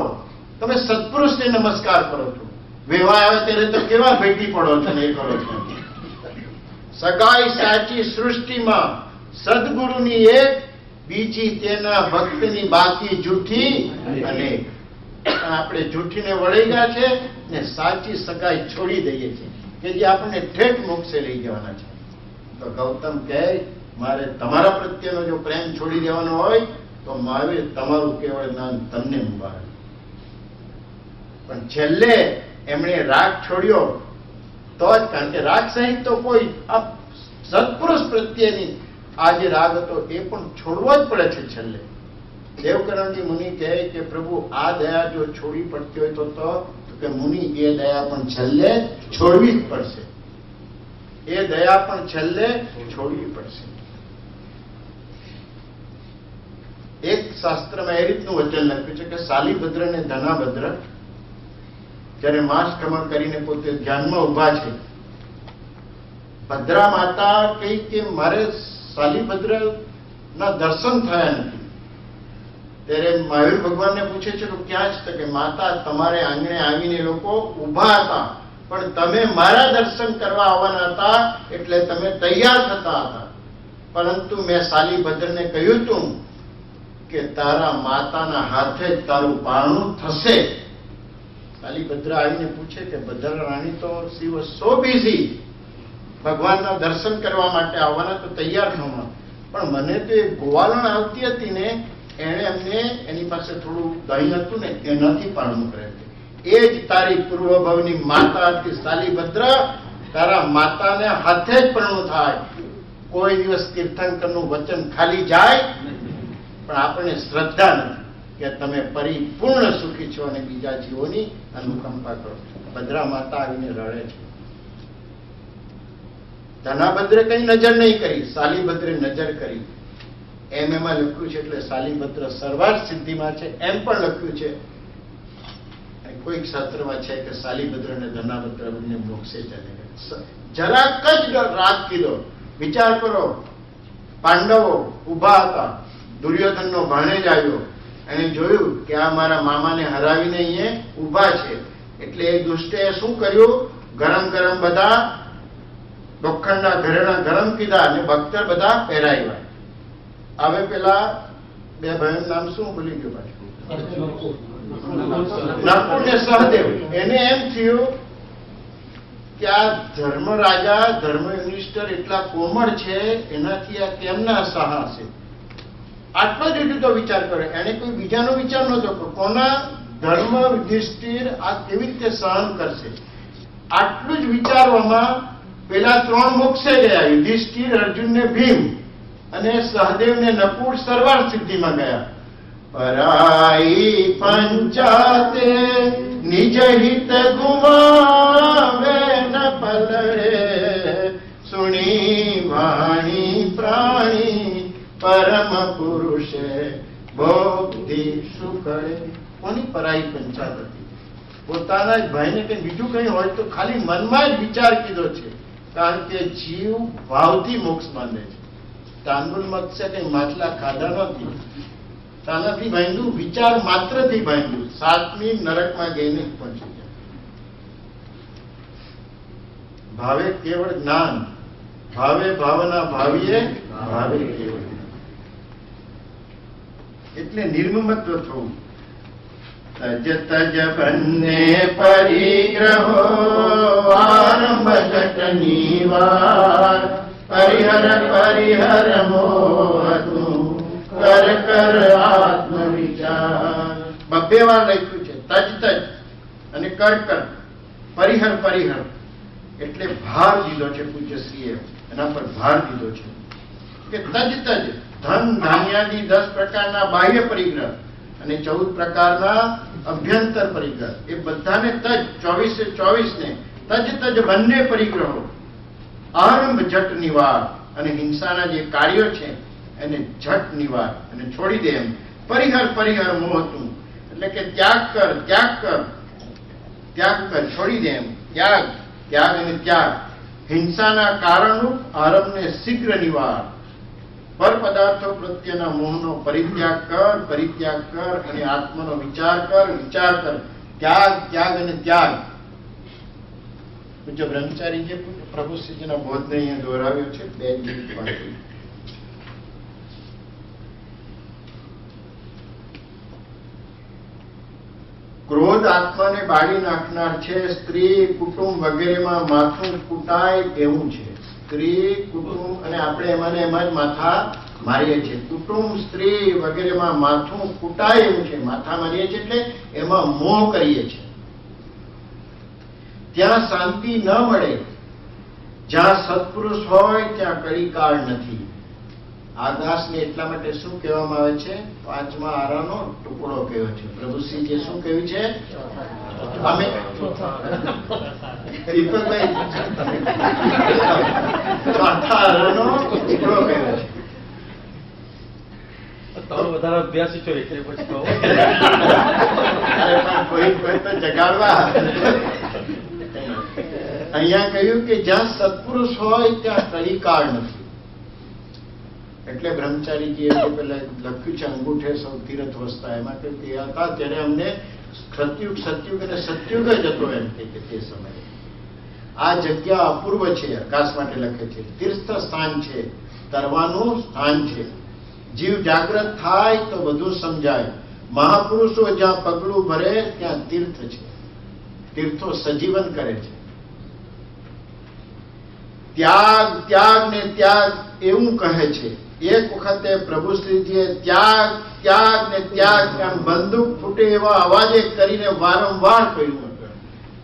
તમે સત્પુરુષને નમસ્કાર કરો છો. વેવાય આવે ત્યારે તો કેવા ભેટી પડો છો ને એ કરો છો. સગાઈ સાચી સૃષ્ટિમાં સદગુરુની એક, બીજી તેના ભક્તની બાકી જૂઠી અનેક. આપણે જૂઠીને વળી ગયા છે ને સાચી સગાઈ છોડી દઈએ છીએ કે જે આપણને ઠેઠ મોક્ષે લઈ જવાના છે. તો ગૌતમ કહે, મારે તમારા પ્રત્યેનો જો પ્રેમ છોડી દેવાનો હોય તો મહાવીર તમારું કેવળ જ્ઞાન તમને મુબારક. પણ છેલ્લે એમણે રાગ છોડ્યો તો જ, કારણ કે રાગ સહિત તો કોઈ આ સત્પુરુષ પ્રત્યેની આ જે રાગ હતો એ પણ છોડવો જ પડે છે છેલ્લે. દેવકરણજી મુનિ કહે કે પ્રભુ આ દયા જો છોડવી પડતી હોય તો કે મુનિ એ દયા પણ છેલ્લે છોડવી જ પડશે. એ દયા પણ છેલ્લે છોડવી પડશે. એક શાસ્ત્રમાં એ રીતનું વચન લખ્યું છે કે શાલીભદ્ર ને ધનાભદ્ર જયારે માસ ક્રમણ કરીને પોતે ધ્યાનમાં ઉભા છે, ભદ્રા માતા કહી કે મારે શાલીભદ્ર ના દર્શન થયા નથી. ત્યારે મહાવીર ભગવાનને પૂછે છે કે ક્યાં છે? કે માતા તમારે આંગણે આવીને લોકો ઉભા હતા, પણ તમે મારા દર્શન કરવા આવવાના હતા એટલે તમે તૈયાર થતા હતા, પરંતુ મેં શાલીભદ્રને કહ્યું હતું કે તારા માતાના હાથે જ તારું પારણું થશે. શાલીભદ્ર આવીને પૂછે કે ભદ્રા રાણી તો શી વોઝ સો બિઝી, ભગવાનના દર્શન કરવા માટે આવવાના તો તૈયાર થવા, પણ મને તો એ ગોવાલણ આવતી હતી ને એણે અમને એની પાસે થોડું દહીં હતું ને એનાથી પારણું કરે છે. એ જ તારી પૂર્વભવની માતા હતી શાલીભદ્ર, તારા માતાને હાથે જ પરણું થાય. કોઈ દિવસ તીર્થંકરનું વચન ખાલી જાય, પણ આપણને શ્રદ્ધા નથી કે તમે પરિપૂર્ણ સુખી છો અને બીજા જીવોની અનુકંપા કરો. ભદ્રા માતા આવીને રડે છે. ધનાભદ્રે કઈ નજર નહીં કરી, શાલીભદ્રે નજર કરી. એમાં લખ્યું છે એટલે શાલીભદ્ર સર્વાર્થ સિદ્ધિમાં છે એમ પણ લખ્યું છે. કોઈક શાસ્ત્રમાં છે કે શાલીભદ્ર અને ધનાભદ્ર બંને મોક્ષે ચાલે ગયા. જરાક જ રાગ કીધો. વિચાર કરો, પાંડવો ઉભા હતા, દુર્યોધનનો ભાણેજ આવ્યો, એને જોયું કે આ મારા મામાને હરાવીને અહીંયા ઉભા છે, એટલે એ દુષ્ટે શું કર્યું? ગરમ ગરમ બધા લોખંડના ઘરેણા ગરમ કીધા અને બખ્તર બધા પહેરાવ્યા. હવે પેલા બે ભાઈનું નામ શું ભૂલી ગયું પાછું? નકુળ ને સહદેવ. એને એમ થયું કે આ ધર્મ રાજા ધર્મ મિનિસ્ટર એટલા કોમળ છે, એનાથી આ કેમના સહા છે? આટલો જ એટલું તો વિચાર કરે. એને કોઈ બીજાનો વિચાર નતો. કોના ધર્મ યુધિષ્ઠિર આ કેવી રીતે સહન કરશે? આટલું જ વિચારવામાં પેલા ત્રણ મોક્ષે ગયા. યુધિષ્ઠિર, અર્જુન ને ભીમ, અને સહદેવ ને નકુળ સર્વાર્થ સિદ્ધિમાં ગયા. પરાઈ પંચાતે નિજ હિત ગુમાવે ન પલળે, સુણી વાણી પ્રાણી પરમ પુરુષે ભોગથી સુખડે. કોની પરાઈ પંચાત હતી? પોતાના જ ભાઈને કઈ બીજું કઈ હોય તો ખાલી મનમાં જ વિચાર કીધો છે, કારણ કે જીવ ભાવથી મોક્ષ માંડે છે. તાંદુલ મત્સ્ય કઈ માટલા ખાધા નથી, તાનાથી બાંધ્યું, વિચાર માત્રથી બાંધ્યું. સાતમી નરકમાં ગઈને પહોંચી જાય. ભાવે કેવળ જ્ઞાન, ભાવે ભાવના ભાવીએ ભાવે કેવળ. એટલે નિર્મમત્વ થવું. તજ તજ બંને પરિગ્રહો આરંભ જટની વાર, પરિહર પરિહર મોહતું કર કર આત્મ વિચાર. બબ્બે વાર લખ્યું છે. તજ તજ અને કર કર, પરિહર પરિહર એટલે ભાર દીધો છે પૂજ્યશ્રીએ, એના પર ભાર દીધો છે કે તજ તજ ધન ધાન્યાદિ 10 પ્રકારના બાહ્ય પરિગ્રહ અને 14 પ્રકારના અભ્યંતર પરિગ્રહ, એ બધાને તજ, 24 ને તજ તજ બંને પરિગ્રહો આરંભ જટ નિવાર, અને હિંસાના જે કાર્યો છે એને જટ નિવાર અને છોડી દે. એમ પરિહર પરિહર મોહતું એટલે કે ત્યાગ કર ત્યાગ કર ત્યાગ કર, છોડી દે. એમ ત્યાગ ત્યાગ અને ત્યાગ. હિંસાના કારણરૂપ આરંભને શીઘ્ર નિવાર. પર પદાર્થો પ્રત્યેના મોહનો પરિત્યાગ કર અને આત્માનો વિચાર કર ત્યાગ ત્યાગ અને ત્યાગ. પૂજ્ય બ્રહ્મચારીજીએ પ્રભુશ્રીજીના બોધને અહીંયા દોહરાવ્યો છે. 2 મિનિટ બાકી. ક્રોધ આત્માને બાળી નાખનાર છે. સ્ત્રી કુટુંબ વગેરેમાં માથું કૂટાય એવું છે. સ્ત્રી કુટુંબ, અને આપણે એમાં જ માથા મારીએ છીએ. કુટુંબ સ્ત્રી વગેરેમાં માથું કૂટાય એવું છે. માથા મારીએ છીએ એટલે એમાં મોહ કરીએ છીએ. ત્યાં શાંતિ ન મળે. જ્યાં સત્પુરુષ હોય ત્યાં કડીકાળ નથી. આ દાસને એટલા માટે શું કહેવામાં આવે છે? પાંચમા આરાનો ટુકડો કહ્યો છે. પ્રભુશ્રીજીએ શું કહ્યું છે? અમે દીપકભાઈ ચોથા આરાનો ટુકડો કહ્યો છે. તમે વધારે અભ્યાસી છો એટલે પછી કહો. અરે પણ કોઈ તો જગાડવા. અહીંયા કહ્યું કે જ્યાં સત્પુરુષ હોય ત્યાં કલિકાળ નથી. એટલે બ્રહ્મચારીજીએ પેલા લખ્યું છે અંગૂઠે સૌ તીર્થ વસતા, એમાં કે હતા ત્યારે અમને સતયુગ અને સતયુગ જ હતો એમ કે તે સમયે. આ જગ્યા અપૂર્વ છે, આકાશ માટે લખે છે. તીર્થ સ્થાન છે, તરવાનું સ્થાન છે. જીવ જાગ્રત થાય તો બધું સમજાય. મહાપુરુષો જ્યાં પગલું ભરે ત્યાં તીર્થ છે. તીર્થો સજીવન કરે છે. ત્યાગ ત્યાગ ને ત્યાગ એવું કહે છે. એક વખતે પ્રભુશ્રીજીએ ત્યાગ ત્યાગ ને ત્યાગ આમ બંદૂક ફૂટે એવા અવાજે કરીને વારંવાર કહ્યું હતું.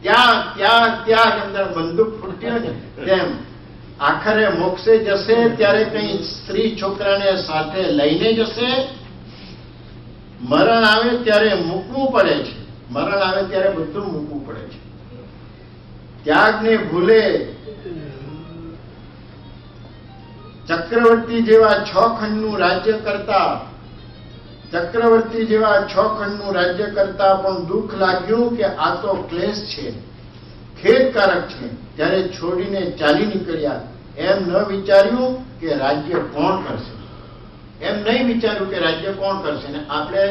ત્યાગ ત્યાગ ત્યાગ અંદર બંદૂક ફૂટ્યો ને તેમ આખરે મોક્ષે જશે ત્યારે કઈ સ્ત્રી છોકરાને સાથે લઈને જશે. મરણ આવે ત્યારે મૂકવું પડે છે. મરણ આવે ત્યારે બધું મૂકવું પડે છે. ત્યાગને ભૂલે ચક્રવર્તી જેવા 6 ખંડનું રાજ્ય કરતા, ચક્રવર્તી જેવા 6 ખંડનું રાજ્ય કરતા પણ દુઃખ લાગ્યું કે આ તો ક્લેશ છે, ખેદકારક છે, ત્યારે છોડીને ચાલી નીકળ્યા. એમ ન વિચાર્યું કે રાજ્ય કોણ કરશે. એમ નહીં વિચાર્યું કે રાજ્ય કોણ કરશે. ને આપણે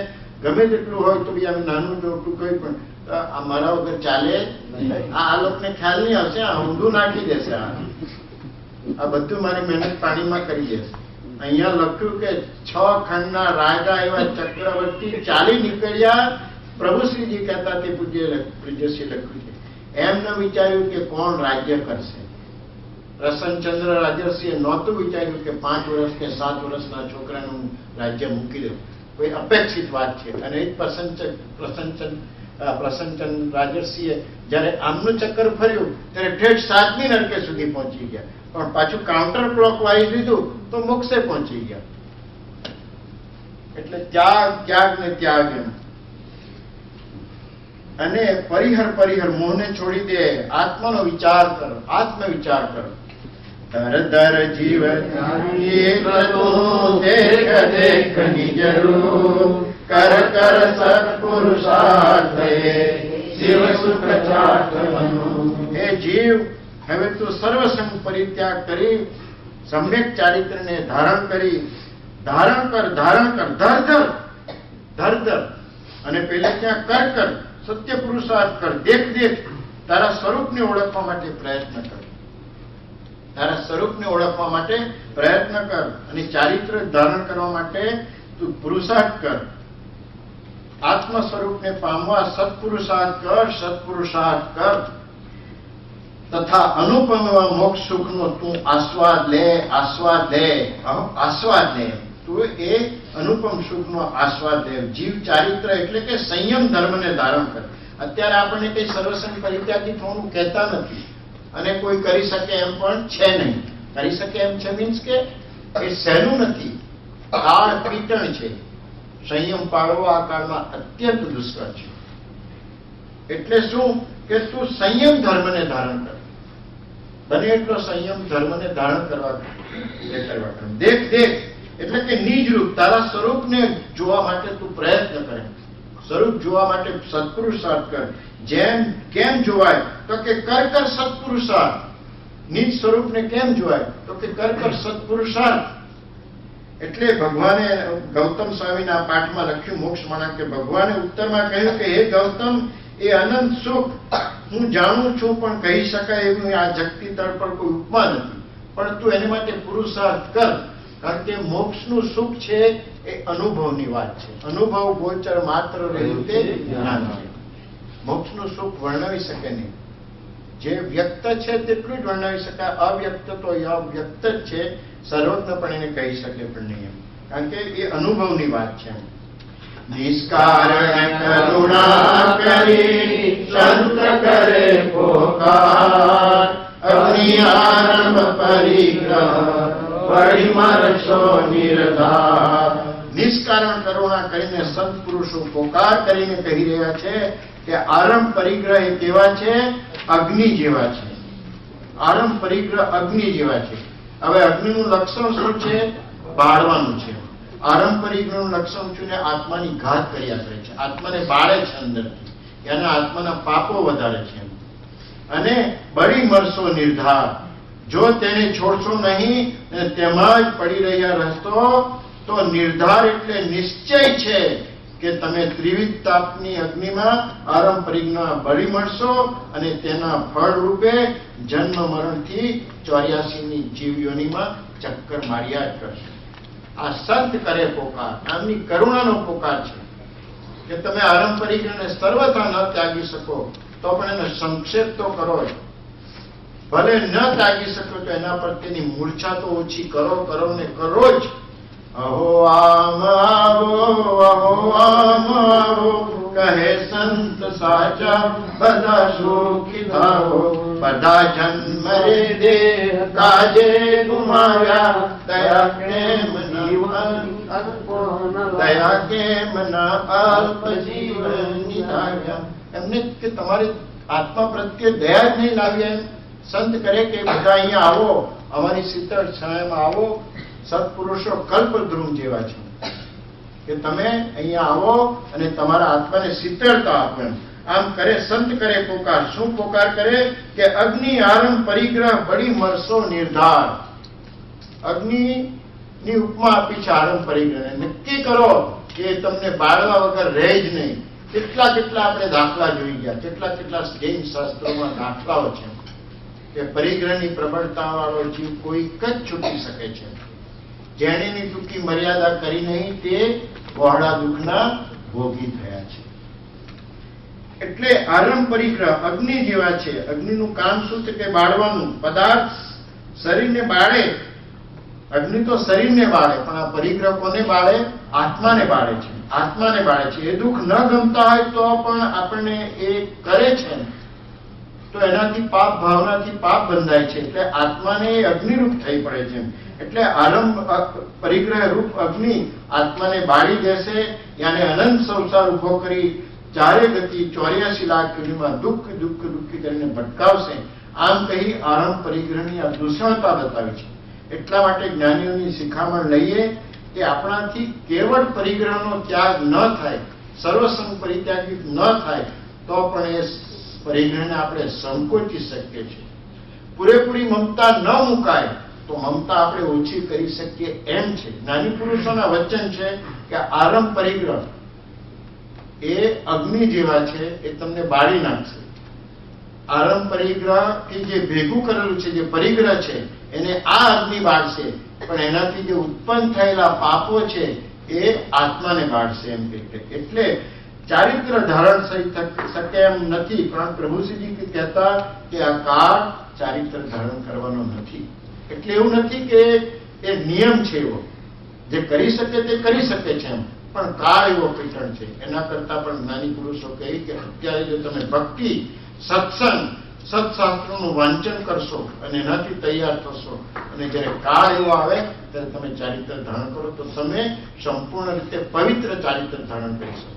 ગમે તેટલું હોય તો બી આમ નાનું જોટું કઈ પણ આ મારા વગર ચાલે. આ લોકોને ખ્યાલ નહીં હશે, આ ઊંધું નાખી દેશે. આ બધું મારી મહેનત પાણીમાં કરી દેશે. અહીંયા લખ્યું કે 6 ખંડના રાજા એવા ચક્રવર્તી ચાલી નીકળ્યા. પ્રભુશ્રીજી કહેતા તે પૂજ્યશ્રી લખ્યું છે. એમ ન વિચાર્યું કે કોણ રાજ્ય કરશે. પ્રસન્નચંદ્ર રાજર્ષિએ નહોતું વિચાર્યું કે 5 વર્ષ કે 7 વર્ષના છોકરાનું રાજ્ય મૂકી દઉં. કોઈ અપેક્ષિત વાત છે. અને એ પ્રસન્નચંદ્ર રાજર્ષિએ જયારે આમનું ચક્કર ફર્યું ત્યારે ઠેઠ 7મી નરકે સુધી પહોંચી ગયા. પણ પાછું કાઉન્ટર ક્લોક વાળી દીધું તો મોક્ષે પહોંચી ગયા. એટલે ત્યાગ ત્યાગ ને ત્યાગ એમ. અને પરિહર પરિહર મોહને છોડી દે. આત્માનો વિચાર કરો, આત્મ વિચાર કરો. દર દર જીવ દેખ દેખ નિજ રૂપ કર કર સત્પુરુષાર્થ શિવ સુખ ચાટ મનુ. હે જીવ, હવે તું સર્વસંગ પરિત્યાગ કરી સમ્યક ચારિત્રને ધારણ કરી. ધારણ કર, ધારણ કર, ધર ધર ધર ધર. અને પેલે ત્યાં કર કર, સત્ય પુરુષાર્થ કર. દેખ દેખ, તારા સ્વરૂપને ઓળખવા માટે પ્રયત્ન કર. તારા સ્વરૂપને ઓળખવા માટે પ્રયત્ન કર. અને ચારિત્ર ધારણ કરવા માટે તું પુરુષાર્થ કર. આત્મ સ્વરૂપને પામવા સત્પુરુષાર્થ કર, સત્પુરુષાર્થ કર. તથા અનુપમ મોક્ષ સુખનો તું આસ્વાદ લે, આસ્વાદ લે, આસ્વાદ લે. તું એ અનુપમ સુખનો આસ્વાદ લે. જીવ ચારિત્ર એટલે કે સંયમ ધર્મને ધારણ કર. અત્યારે આપણને કઈ સર્વસંગ પરિત્યાગી થવાનું કહેતા નથી. અને કોઈ કરી શકે એમ પણ છે નહીં. કરી શકે એમ છે મીન્સ કે એ સહેલું નથી, કાળ પીટણ છે. સંયમ પાળવો આ કાળમાં અત્યંત દુષ્કર છે. એટલે શું કે તું સંયમ ધર્મને ધારણ કર. બને એટલો સંયમ ધર્મને ધારણ કરવા. દેખ દેખ એટલે કે નિજ રૂપ, તારા સ્વરૂપને જોવા માટે તું પ્રયત્ન કરે. સ્વરૂપ જોવા માટે સત્પુરુષાર્થ કર. જેમ કેમ જોવાય તો કે કર કર સત્પુરુષાર્થ. નિજ સ્વરૂપને કેમ જોવાય તો કે કર કર સત્પુરુષાર્થ. એટલે ભગવાને ગૌતમ સ્વામીના પાઠમાં લખ્યું મોક્ષમાણા કે ભગવાને ઉત્તરમાં કહ્યું કે હે ગૌતમ, એ અનંત સુખ હું જાણું છું પણ કહી શકાય એવું આ જગતી તળ પર કોઈ ઉપમા નથી. પણ તું એને માટે પુરુષાર્થ કર. કારણ કે મોક્ષનું સુખ છે એ અનુભવની વાત છે. અનુભવ ગોચર માત્ર રહ્યું તે જ્ઞાન છે. મોક્ષનું સુખ વર્ણવી શકે નહીં. જે વ્યક્ત છે તેટલું જ વર્ણવી શકાય. અવ્યક્ત તો અવ્યક્ત જ છે. સર્વજ્ઞ પણ એને કહી શકે પણ નહીં. કારણ કે એ અનુભવની વાત છે. નિષ્કારણ કરુણા કરી સંત કરે પોકાર, અગ્નિ આરંભ પરિગ્રહ વળી મરશો નિર્ધાર. નિષ્કારણ કરુણા કરીને સત્પુરુષો પોકાર કરીને કહી રહ્યા છે કે આરંભ પરિગ્રહ એ કેવા છે? અગ્નિ જેવા છે. આરંભ પરિગ્રહ અગ્નિ જેવા છે. હવે અગ્નિનું લક્ષણ શું છે? બાળવાનું છે. આરંભ પરિગ્રહનું લક્ષણ શું છે? આત્માની ઘાત કર્યા કરે છે, આત્માને બાળે છે અંદરથી, એના આત્માના પાપો વધારે છે. અને બળી મરશો નિર્ધાર, જો તેને છોડશો નહીં અને તેમાં જ પડી રહ્યા રહેશો તો નિર્ધાર એટલે નિશ્ચય છે કે તમે ત્રિવિધ તાપની અગ્નિમાં આરંભ પરિગ્રહ બળી મળશો અને તેના ફળ રૂપે જન્મ મરણથી 84ની જીવ યોનિમાં ચક્કર માર્યા જ કરશો. આ સંત કરે પોકાર, આમની કરુણાનો પોકાર છે કે તમે આરંભ પરિગ્રહને સર્વથા ન ત્યાગી શકો તો પણ એનો સંક્ષેપ તો કરો જ. ભલે ન ત્યાગી શકો તો એના પ્રત્યેની મૂર્છા તો ઓછી કરો ને કરો જ. અહો આમ આવો કહે સંત સાચા, બધા સુખી થાઓ, બધા જન્મ રે દેહ કાજે ગુમાવ્યા, દયા કેમ ના અલ્પ જીવન નિધાર્યા. એમને કે તમારે આત્મા પ્રત્યે દયા જ નહીં લાવ્યા. સંત કરે કે બધા અહીંયા આવો, અમારી શીતળ છાયામાં આવો. સત્પુરુષો કલ્પદ્રુમ જેવા છે કે તમે અહીંયા આવો અને તમારા આત્માને શીતળતા આપો. આમ કરે સંત કરે પોકાર. શું પોકાર કરે? કે અગ્નિ આરંભ પરિગ્રહ બળી મરશો નિર્ધાર. અગ્નિની ઉપમા આપી છે આરંભ પરિગ્રહ. નક્કી કરો કે તમને બાળવા વગર રહે જ નહીં. કેટલા આપણે દાખલા જોઈ ગયા, કેટલા જૈન શાસ્ત્રોમાં દાખલાઓ છે કે પરિગ્રહની પ્રબળતા વાળો જીવ કોઈક જ છૂટી શકે છે. જેણીની ટૂંકી મર્યાદા કરી નહીં તે વહોળા દુઃખના ભોગી થયા છે. એટલે આરંભ પરિગ્રહ અગ્નિ જેવા છે. અગ્નિનું કામ શું છે? કે બાળવાનું. પદાર્થ શરીરને બાળે. અગ્નિ તો શરીરને બાળે, પણ આ પરિગ્રહ કોને બાળે? આત્માને બાળે છે. આત્માને બાળે છે. એ દુઃખ ન ગમતા હોય તો પણ આપણને એ કરે છે તો એનાથી પાપ ભાવનાથી પાપ બંધાય છે. એટલે આત્માને અગ્નિરૂપ થઈ પડે છે. એટલે આરંભ પરિગ્રહ રૂપ અગ્નિ આત્માને બાળી દેશે. યાને અનંત સંસાર ઉભો કરી ચારે ગતિ 84 લાખ યોનિમાં દુઃખી કરીને ભટકાવશે. આમ કહી આરંભ પરિગ્રહની આ દૂષણતા બતાવી છે. એટલા માટે જ્ઞાનીઓની શિખામણ લઈએ કે આપણાથી કેવળ પરિગ્રહનો ત્યાગ ન થાય, સર્વસંગ પરિત્યાગિત ન થાય તો પણ એ પરિગ્રહને આપણે સંકોચી શકીએ છીએ. પૂરેપૂરી મમતા ન મુકાય તો મમતા આપણે ઓછી કરી શકીએ એમ છે. જ્ઞાની પુરુષોના વચન છે કે આરંભ પરિગ્રહ એ અગ્નિ જેવા છે, એ તમને બાળી નાખશે. આરંભ પરિગ્રહ કે જે ભેગું કરેલું છે, જે પરિગ્રહ છે, એને આ અગ્નિ બાળશે, પણ એનાથી જે ઉત્પન્ન થયેલા પાપો છે એ આત્માને બાળશે એમ કે. એટલે ચારિત્ર ધારણ થઈ શકે એમ નથી. પણ પ્રભુશ્રીજી કહેતા કે આ કાળ ચારિત્ર ધારણ કરવાનો નથી. એટલે એવું નથી કે એ નિયમ છે એવો, જે કરી શકે તે કરી શકે છે એમ, પણ કાળ એવો કઠણ છે. એના કરતા પણ જ્ઞાની પુરુષો કહે કે અત્યારે જો તમે ભક્તિ, સત્સંગ, સત્શાસ્ત્રોનું વાંચન કરશો અને એનાથી તૈયાર થશો અને જયારે કાળ એવો આવે ત્યારે તમે ચારિત્ર ધારણ કરો તો તમે સંપૂર્ણ રીતે પવિત્ર ચારિત્ર ધારણ કરી શકો.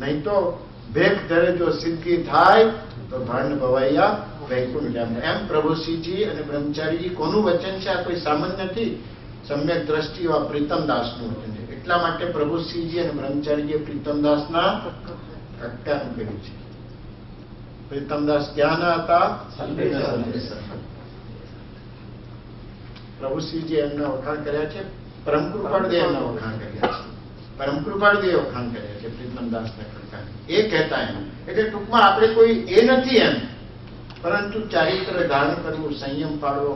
નહીં તો ભેખ ધરે જો સિદ્ધિ થાય તો ભાંડ ભવાઈયા વૈકુંઠ. એમ પ્રભુશ્રીજી અને બ્રહ્મચારીજી કોનું વચન છે? આ કોઈ સામાન્ય નથી. સમ્યક દ્રષ્ટિ એવા પ્રીતમદાસનું વચન છે. એટલા માટે પ્રભુશ્રીજી અને બ્રહ્મચારીજીએ પ્રીતમદાસના કક્કાનું કર્યું છે. પ્રીતમદાસ ક્યાંના હતા? પ્રભુશ્રીજી એમના વખાણ કર્યા છે. પરમ કૃપાળદેવ એમના વખાણ કર્યા છે. પરમ કૃપાળદેવ વખાણ કર્યા છે પ્રીતમદાસના કક્કા. એ કહેતા એમ એટલે ટૂંકમાં આપણે કોઈ એ નથી એમ, પરંતુ ચારિત્ર ધારણ કરવું, સંયમ પાળવો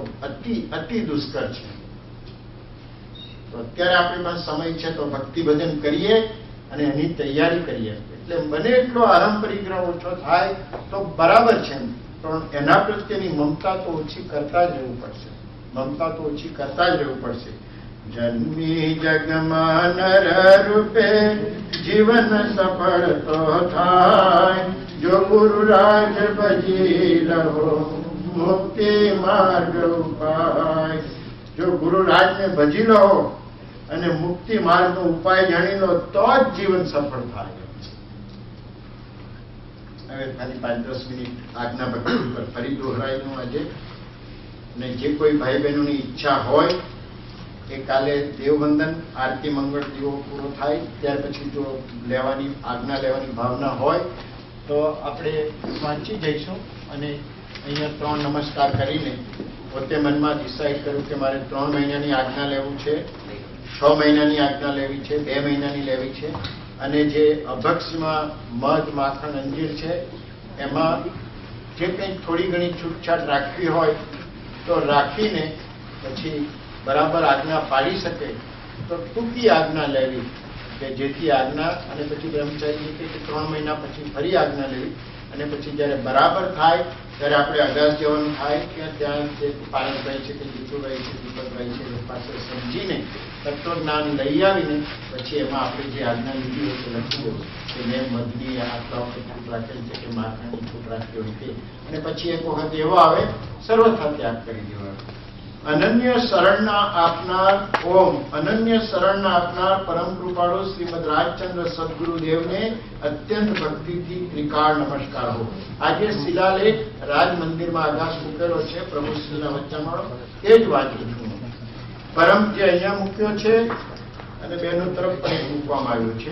અતિ દુષ્કર છે. તો અત્યારે આપણી પાસે સમય છે તો ભક્તિ ભજન કરીએ અને એની તૈયારી કરીએ. એટલે બને એટલો આરંભ પરિગ્રહ ઓછો થાય તો બરાબર છે, પણ એના પ્રત્યેની મમતા તો ઓછી કરતા જ રહેવું પડશે. મમતા તો ઓછી કરતા જ રહેવું પડશે. જન્મી જગમાં નર રૂપે જીવન સફળ તો થાય, જો ગુરુ રાજ ભજી રહો મુક્તિ માર્ગ ઉપાય. જો ગુરુરાજને ભજી લો અને મુક્તિ માર્ગનો ઉપાય જાણી લો તો જ જીવન સફળ થાય. હવે ખાલી 5-10 મિનિટ આજ્ઞા ભક્તિ પર ફરી દોહરાયું આજે. અને જે કોઈ ભાઈ બહેનોની ઈચ્છા હોય એ કાલે દેવવંદન આરતી મંગળ દીવો પૂરો થાય ત્યાર પછી જો લેવાની આજ્ઞા લેવાની ભાવના હોય તો આપણે વાંચી જઈશું. અને અહીંયા 3 નમસ્કાર કરીને પોતે મનમાં ડિસાઈડ કર્યું કે મારે 3 મહિનાની આજ્ઞા લેવું છે, 6 મહિનાની આજ્ઞા લેવી છે, 2 મહિનાની લેવી છે. અને જે અભક્ષમાં મધ માખણ અંજીર છે એમાં જે કંઈક થોડી ઘણી છૂટછાટ રાખવી હોય તો રાખીને પછી બરાબર આજ્ઞા પાડી શકે તો ટૂંકી આજ્ઞા લેવી કે જેથી આજ્ઞા અને પછી બ્રહ્મચારી કે 3 મહિના પછી ફરી આજ્ઞા લેવી. અને પછી જ્યારે બરાબર થાય ત્યારે આપણે અગાસ જવાનું થાય કે ત્યાં જે પારસભાઈ છે કે જીતુભાઈ છે દીપકભાઈ છે એ પાસે સમજીને તત્વજ્ઞાન લઈ આવીને પછી એમાં આપણે જે આજ્ઞા લીધી હોય તે લખી દો કે મેં મધની આટલા વખત છૂટ રાખેલી છે કે માખણની છૂટ રાખી હોય તે. અને પછી એક વખત એવો આવે સર્વથા ત્યાગ કરી દેવાનો. અનન્ય શરણના આપનાર ઓમ અનન્ય શરણના આપનાર પરમ કૃપાળુ શ્રીમદ રાજચંદ્ર સદગુરુદેવને અત્યંત ભક્તિથી ત્રિકાળ નમસ્કાર હો. આજે શિલાલેખ રાજ મંદિરમાં આકાશ મૂકેલો છે પ્રભુશ્રીના વચ્ચામાં એ જ વાંચું છું. પરમ જે અહીંયા મૂક્યો છે અને બેનો તરફ પણ મૂકવામાં આવ્યું છે.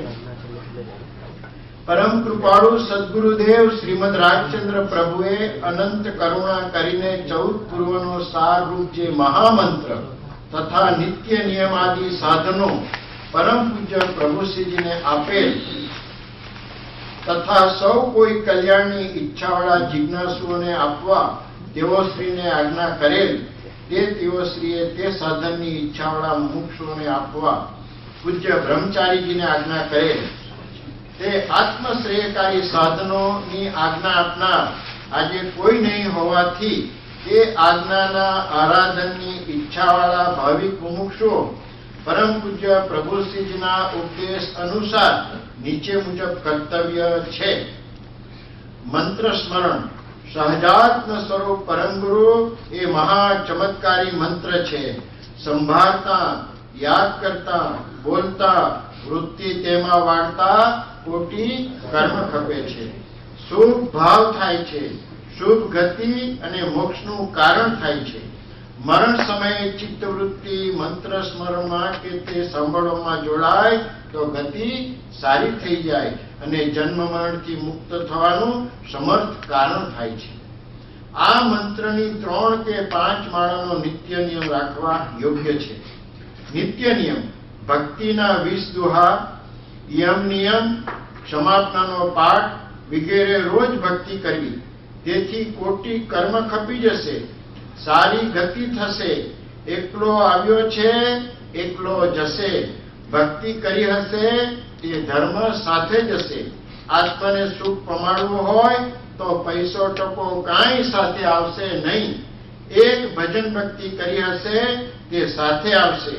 પરમ કૃપાળુ સદગુરુદેવ શ્રીમદ રાજચંદ્ર પ્રભુએ અનંત કરુણા કરીને 14 પૂર્વનો સાર રૂપ જે મહામંત્ર તથા નિત્ય નિયમાદિ સાધનો પરમ પૂજ્ય પ્રભુશ્રીજીને આપેલ તથા સૌ કોઈ કલ્યાણની ઈચ્છાવાળા જિજ્ઞાસુઓને આપવા દેવોશ્રીને આજ્ઞા કરેલ તે દેવોશ્રીએ તે સાધનની ઈચ્છાવાળા મુમુક્ષુઓને આપવા પૂજ્ય બ્રહ્મચારીજીને આજ્ઞા કરેલ તે આત્મશ્રેયકારી સાધનોની આજ્ઞા આપનાર આજે કોઈ નહીં હોવાથી તે આજ્ઞાના આરાધનની ઈચ્છાવાળા ભાવિક મુમુક્ષુઓ પરમ પૂજ્ય પ્રભુશ્રીજીના ઉપદેશ અનુસાર નીચે મુજબ કર્તવ્ય છે. મંત્ર સ્મરણ. સહજાત્મ સ્વરૂપ પરમ ગુરુ એ મહા ચમત્કારી મંત્ર છે. સંભાળતા, યાદ કરતા, બોલતા, વૃત્તિ તેમાં વાળતા કોટી કર્મ ખપે છે. શુભ ભાવ થાય છે, શુભ ગતિ અને મોક્ષનું કારણ થાય છે. મરણ સમયે ચિત્તવૃત્તિ મંત્ર સ્મરણમાં કે તે સાંભળવામાં જોડાય તો ગતિ સારી થઈ જાય અને જન્મ મરણથી મુક્ત થવાનું સમર્થ કારણ થાય છે. આ મંત્રની 3 કે 5 માળાનો નિત્ય નિયમ રાખવા યોગ્ય છે. નિત્ય નિયમ ભક્તિના 20 દોહા, યમ નિયમ, ક્ષમાપનાનો પાઠ વગેરે રોજ ભક્તિ કરવી. તેથી કોટી કર્મ ખપી જશે, સારી ગતિ થશે. એકલો આવ્યો છે, એકલો જશે. ભક્તિ કરી હશે તે ધર્મ સાથે જશે. આત્માને સુખ પમાડવું હોય તો પૈસો ટકો કાંઈ સાથે આવશે નહીં. એક ભજન ભક્તિ કરી હશે તે સાથે આવશે.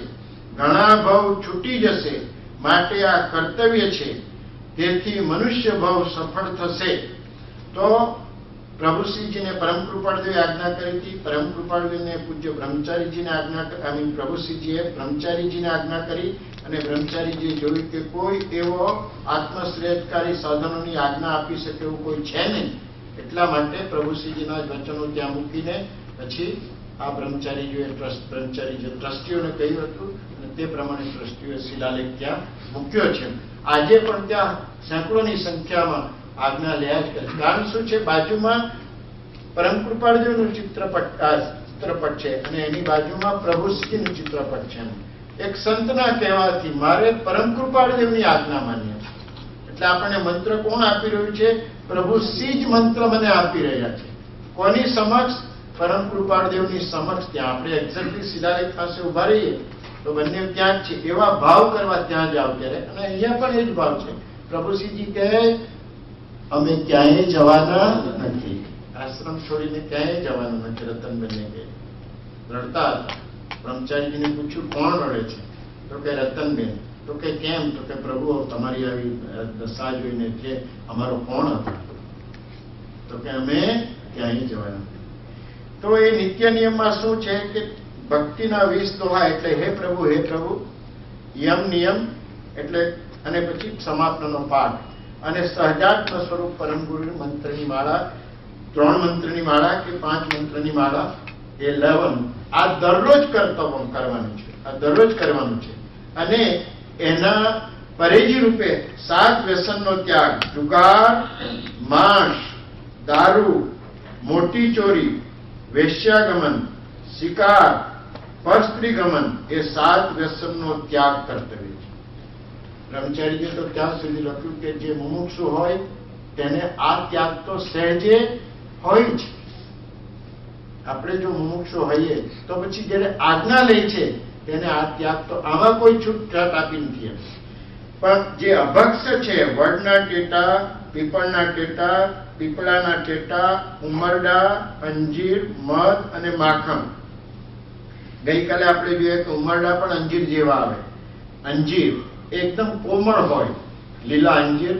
ઘણા ભવ છૂટી જશે. માટે આ કર્તવ્ય છે. તેથી મનુષ્ય ભવ સફળ થશે. તો પ્રભુશ્રીજીને પરમ કૃપાળુદેવે આજ્ઞા કરી હતી. પરમ કૃપાળુદેવને પૂજ્ય બ્રહ્મચારીજીને પ્રભુશ્રીજીએ બ્રહ્મચારીજીને આજ્ઞા કરી અને બ્રહ્મચારીજીએ જોયું કે કોઈ એવો આત્મશ્રેયકારી સાધનોની આજ્ઞા આપી શકે એવું કોઈ છે નહીં. એટલા માટે પ્રભુશ્રીજીના જ વચનો ત્યાં મૂકીને પછી આ બ્રહ્મચારીજીએ ટ્રસ્ટીઓને કહ્યું હતું અને તે પ્રમાણે ટ્રસ્ટીઓએ શિલાલેખ ત્યાં મૂક્યો છે. આજે પણ ત્યાં સેંકડોની સંખ્યામાં આજ્ઞા લયા જ કરે. કારણ શું છે? બાજુમાં પરમ કૃપાળુદેવનું ચિત્રપટ છે અને એની બાજુમાં પ્રભુશ્રીનું ચિત્રપટ છે. એક સંતના કહેવાથી મારે પરમ કૃપાળુદેવની આજ્ઞા માન્ય છે. એટલે આપણને મંત્ર કોણ આપી રહ્યું છે? પ્રભુશ્રી જ મંત્ર મને આપી રહ્યા છે. કોની સમક્ષ? પરમ કૃપાળુદેવની સમક્ષ. ત્યાં આપણે એક્ઝેક્ટલી શિલાલેખ પાસે ઉભા રહીએ તો બંને ત્યાં જ છે. એવા ભાવ કરવા ત્યાં જાવ ત્યારે. અને અહીંયા પણ એ જ ભાવ છે. પ્રભુશ્રીજી કહે અમે ક્યાંય જવાના નથી, આશ્રમ છોડીને ક્યાંય જવાનું નથી. રતનબેનને કહે રડતા હતા. બ્રહ્મચારીજીને પૂછ્યું કોણ રડે છે? તો કે રતનબેન. તો કે કેમ? તો કે પ્રભુ તમારી આવી દશા જોઈને કે અમારો કોણ હતો? તો કે અમે ક્યાંય જવાના નથી. તો એ નિત્ય નિયમમાં શું છે કે ભક્તિના 20 દોહા એટલે હે પ્રભુ, યમ નિયમ એટલે, અને પછી સમાપ્તનો પાઠ, અને સહજાત્મ સ્વરૂપ પરમ ગુરુ મંત્રની માળા, 3 મંત્રની માળા કે 5 મંત્રની માળા એ લેવાનું. આ દરરોજ કરવાનું છે. અને એના પરેજી રૂપે 7 વ્યસનનો ત્યાગ, જુગાર, માંસ, દારૂ, મોટી ચોરી, વેશ્યાગમન, શિકાર, પરસ્ત્રીગમન એ 7 વ્યસનનો ત્યાગ કર્તવ્ય છે. બ્રહ્મચારીએ તો ત્યાં સુધી લખ્યું કે જે મુમુક્ષુ હોય તેને આ ત્યાગ તો સહેજે હોય જ. આપણે જો મુમુક્ષુ હોઈએ તો પછી જ્યારે આજ્ઞા લે છે તેને આ ત્યાગ તો આમાં કોઈ છૂટછાટ આપી નથી. પણ જે અભક્ષ છે, વડના ટેટા, પીપળના ટેટા, પીપળાના ટેટા, ઉમરડા, અંજીર, મધ અને માખણ. ગઈકાલે આપણે જોઈએ કે ઉમરડા પણ અંજીર જેવા આવે. અંજીર એકદમ કોમળ હોય, લીલા અંજીર,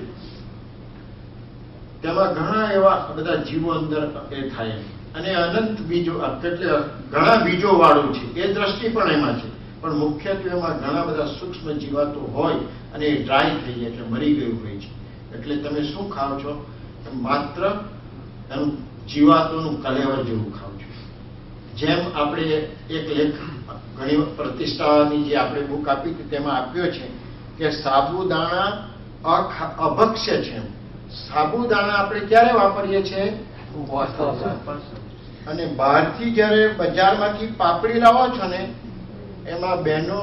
તેમાં ઘણા એવા બધા જીવો અંદર એ થાય, અને અનંત બીજો એટલે ઘણા બીજો વાળું છે. એ દ્રષ્ટિ પણ એમાં છે, પણ મુખ્યત્વે એમાં ઘણા બધા સૂક્ષ્મ જીવાતો હોય અને એ ડ્રાય થઈ જાય એટલે મરી ગયું હોય છે. એટલે તમે શું ખાઓ છો? માત્ર એનું જીવાતોનું કલેવર જેવું ખાવ છો. જેમ આપણે એક લેખ ઘણી પ્રતિષ્ઠાની જે આપણે બુક આપી હતી તેમાં આપ્યો છે કે સાબુદાણા અભક્ષ્ય છે. સાબુદાણા આપણે ક્યારે વાપરીએ છીએ? અને બહારથી જ્યારે બજારમાંથી પાપડી લાવો છો ને, એમાં બહેનો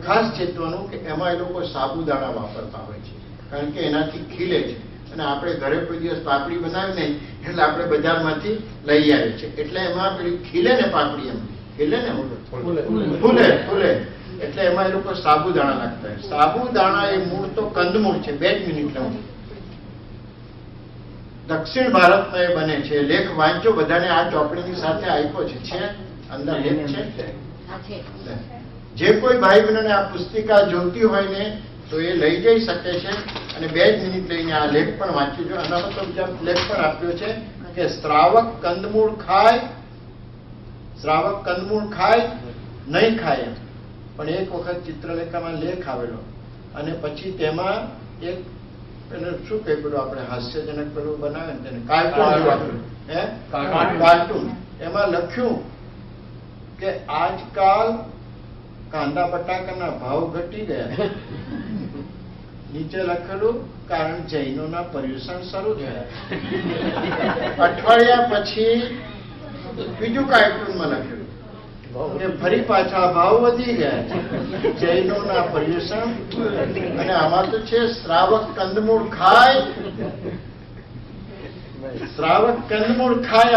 ખાસ ચેતવાનું કે એમાં એ લોકો સાબુદાણા વાપરતા હોય છે, કારણ કે એનાથી ખીલે છે. અને આપણે ઘરે કોઈ દિવસ પાપડી બનાવી નહીં એટલે આપણે બજારમાંથી લઈ આવીએ છીએ. એટલે એમાં પેલી ખીલે ને પાપડી, એમ ખીલે ને ફૂલે, એટલે એમાં એ લોકો સાબુદાણા નાખતા હોય. સાબુદાણા એ મૂળ તો કંદમૂળ છે. 2 મિનિટ લઉં. દક્ષિણ ભારતમાં એ બને છે. લેખ વાંચો બધાને, આ ચોપડીની સાથે આપ્યો છે અંદર લેખ છે. જે કોઈ ભાઈ બહેનોને આ પુસ્તિકા જોતી હોય ને તો એ લઈ જઈ શકે છે, અને 2 જ મિનિટ લઈને આ લેખ પણ વાંચી જો. આનામાં તો બીજા લેખ પણ આપ્યો છે કે શ્રાવક કંદમૂળ ખાય નહીં ખાય. પણ એક વખત ચિત્રલેખામાં લેખ આવેલો, અને પછી તેમાં એક શું કહે પેલું આપણે હાસ્યજનક પેલું બનાવે ને તેને કાર્ટૂન, એમાં લખ્યું કે આજકાલ કાંદા બટાકાના ભાવ ઘટી ગયા. નીચે લખેલું કારણ જૈનોના પર્યુષણ શરૂ થયા. અઠવાડિયા પછી બીજું કાર્ટૂનમાં લખેલું કે ફરી પાછા ભાવ વધી ગયા, જૈનોના પર્યુષણ. અને આમાં તો છે શ્રાવક કંદમૂળ ખાય.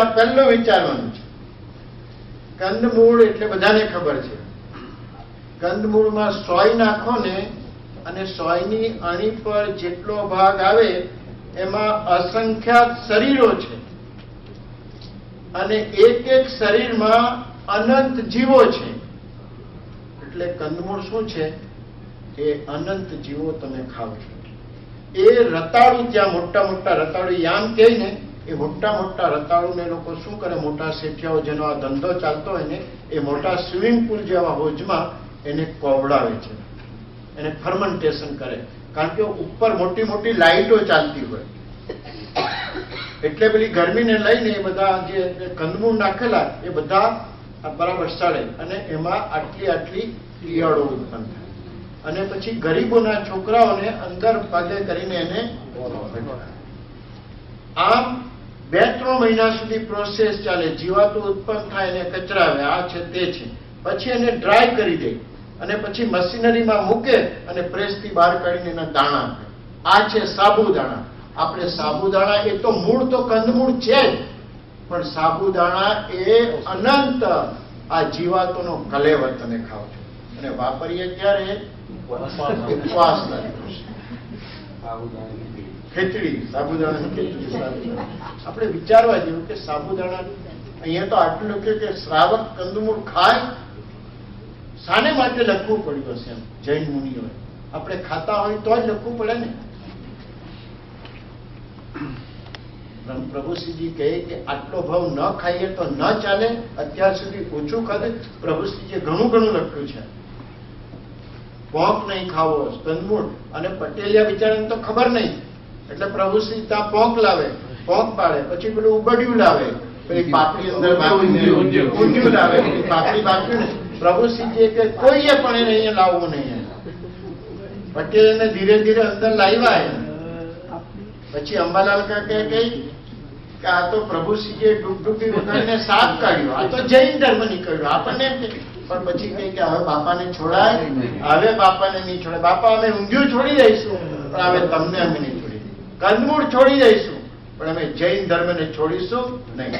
આ પહેલો વિચારવાનું છે. કંદમૂળ એટલે બધાને ખબર છે. કંદમૂળમાં સોય નાખો ને, અને સોયની અણી પર જેટલો ભાગ આવે એમાં અસંખ્યાત શરીરો છે, અને એક શરીરમાં અનંત જીવો છે. એટલે કંદમૂળ શું છે? એ અનંત જીવો તમે ખાવ છો. એ રતાળુ, ત્યાં મોટા રતાળુ યામ કહે ને, એ મોટા રતાળુને લોકો શું કરે, મોટા શેઠિયાઓ જેનો આ ધંધો ચાલતો હોય ને, એ મોટા સ્વિમિંગ પુલ જેવા હોજમાં એને કોવડાવે છે, એને ફર્મેન્ટેશન કરે. કારણ કે ઉપર મોટી લાઈટો ચાલતી હોય, એટલે પેલી ગરમીને લઈને એ બધા જે કંદમૂળ નાખેલા એ બધા બરાબર સડે, અને એમાં આટલી ઈયળો ઉત્પન્ન થાય. અને પછી ગરીબોના છોકરાઓને અંદર પગે કરીને એને આમ 2-3 મહિના સુધી પ્રોસેસ ચાલે. જીવાતો ઉત્પન્ન થાય, એને કચરાવે, આ છે તે છે. પછી એને ડ્રાય કરી દે, અને પછી મશીનરીમાં મૂકે, અને પ્રેસથી બહાર કાઢીને એના દાણા આપે. આ છે સાબુદાણા. આપણે સાબુદાણા, એ તો મૂળ તો કંદમૂળ છે જ, પણ સાબુદાણા એ અનંત આ જીવાતોનો કલેવર તમે ખાવ છો. અને વાપરીએ ક્યારે? ઉપવાસ ખીચડી, સાબુદાણાની ખીચડી. આપણે વિચારવા જેવું કે સાબુદાણા, અહીંયા તો આટલું લખ્યું કે શ્રાવક કંદમૂળ ખાય. શાને માટે લખવું પડ્યું હશે? એમ જૈન મુનિઓએ. આપણે ખાતા હોય તો જ લખવું પડે ને. પ્રભુશ્રીજી કહે કે આટલો ભાવ ન ખાઈએ તો ન ચાલે. અત્યાર સુધી ઓછું ખાધું. પ્રભુશ્રીજીએ ઘણું ઘણું લખ્યું છે. પોંક નહીં ખાવો, કંદમૂળ. અને પટેલિયા બિચારાને તો ખબર નહીં, એટલે પ્રભુશ્રી ત્યાં પોંક લાવે, પોંક પાડે, પછી પેલું ઉબડિયું લાવે, પેલી પાપડી અંદર ઊંધિયું લાવે, પાપડી બાકી ને. પ્રભુશ્રીજીએ કે કોઈએ પણ એને અહીંયા લાવવું નહીં. પટેલ એને ધીરે ધીરે અંદર લાવ્યા. પછી અંબાલાલ કાકા કહી કે આ તો પ્રભુશ્રીજીએ ડૂબડૂબી વગાડીને સાપ કાઢ્યો, આ તો જૈન ધર્મ નીકળ્યો. આપણને એમ કે પણ પછી કહી કે હવે બાપાને છોડાય, હવે બાપાને નહીં છોડાય. બાપા અમે ઊંધિયું છોડી દઈશું, પણ હવે તમને અમે નહીં છોડી. કંદમૂળ છોડી દઈશું, પણ અમે જૈન ધર્મને છોડીશું નહીં.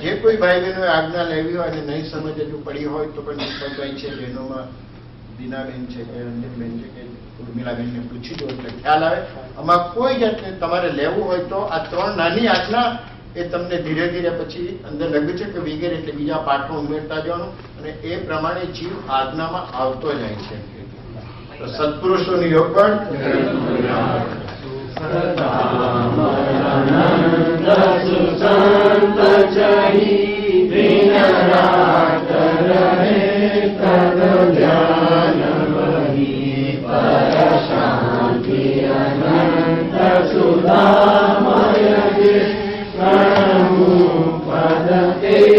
જે કોઈ ભાઈ બહેનોએ આજ્ઞા લેવી હોય અને નહીં સમજ હજુ પડી હોય તો પણ દીપકભાઈ છે, બહેનોમાં દીનાબેન છે કે અંજનબેન છે કે ઉર્મિલાબેનને પૂછી દો એટલે ખ્યાલ આવે. આમાં કોઈ જાતને તમારે લેવું હોય તો આ 3 નાની આજ્ઞા એ તમને ધીરે ધીરે પછી અંદર લખ્યું છે કે વગેરે એટલે બીજા પાઠમાં ઉમેરતા જવાનું, અને એ પ્રમાણે જીવ આજ્ઞામાં આવતો જાય છે. તો સત્પુરુષોની યોગ પણ સુધામય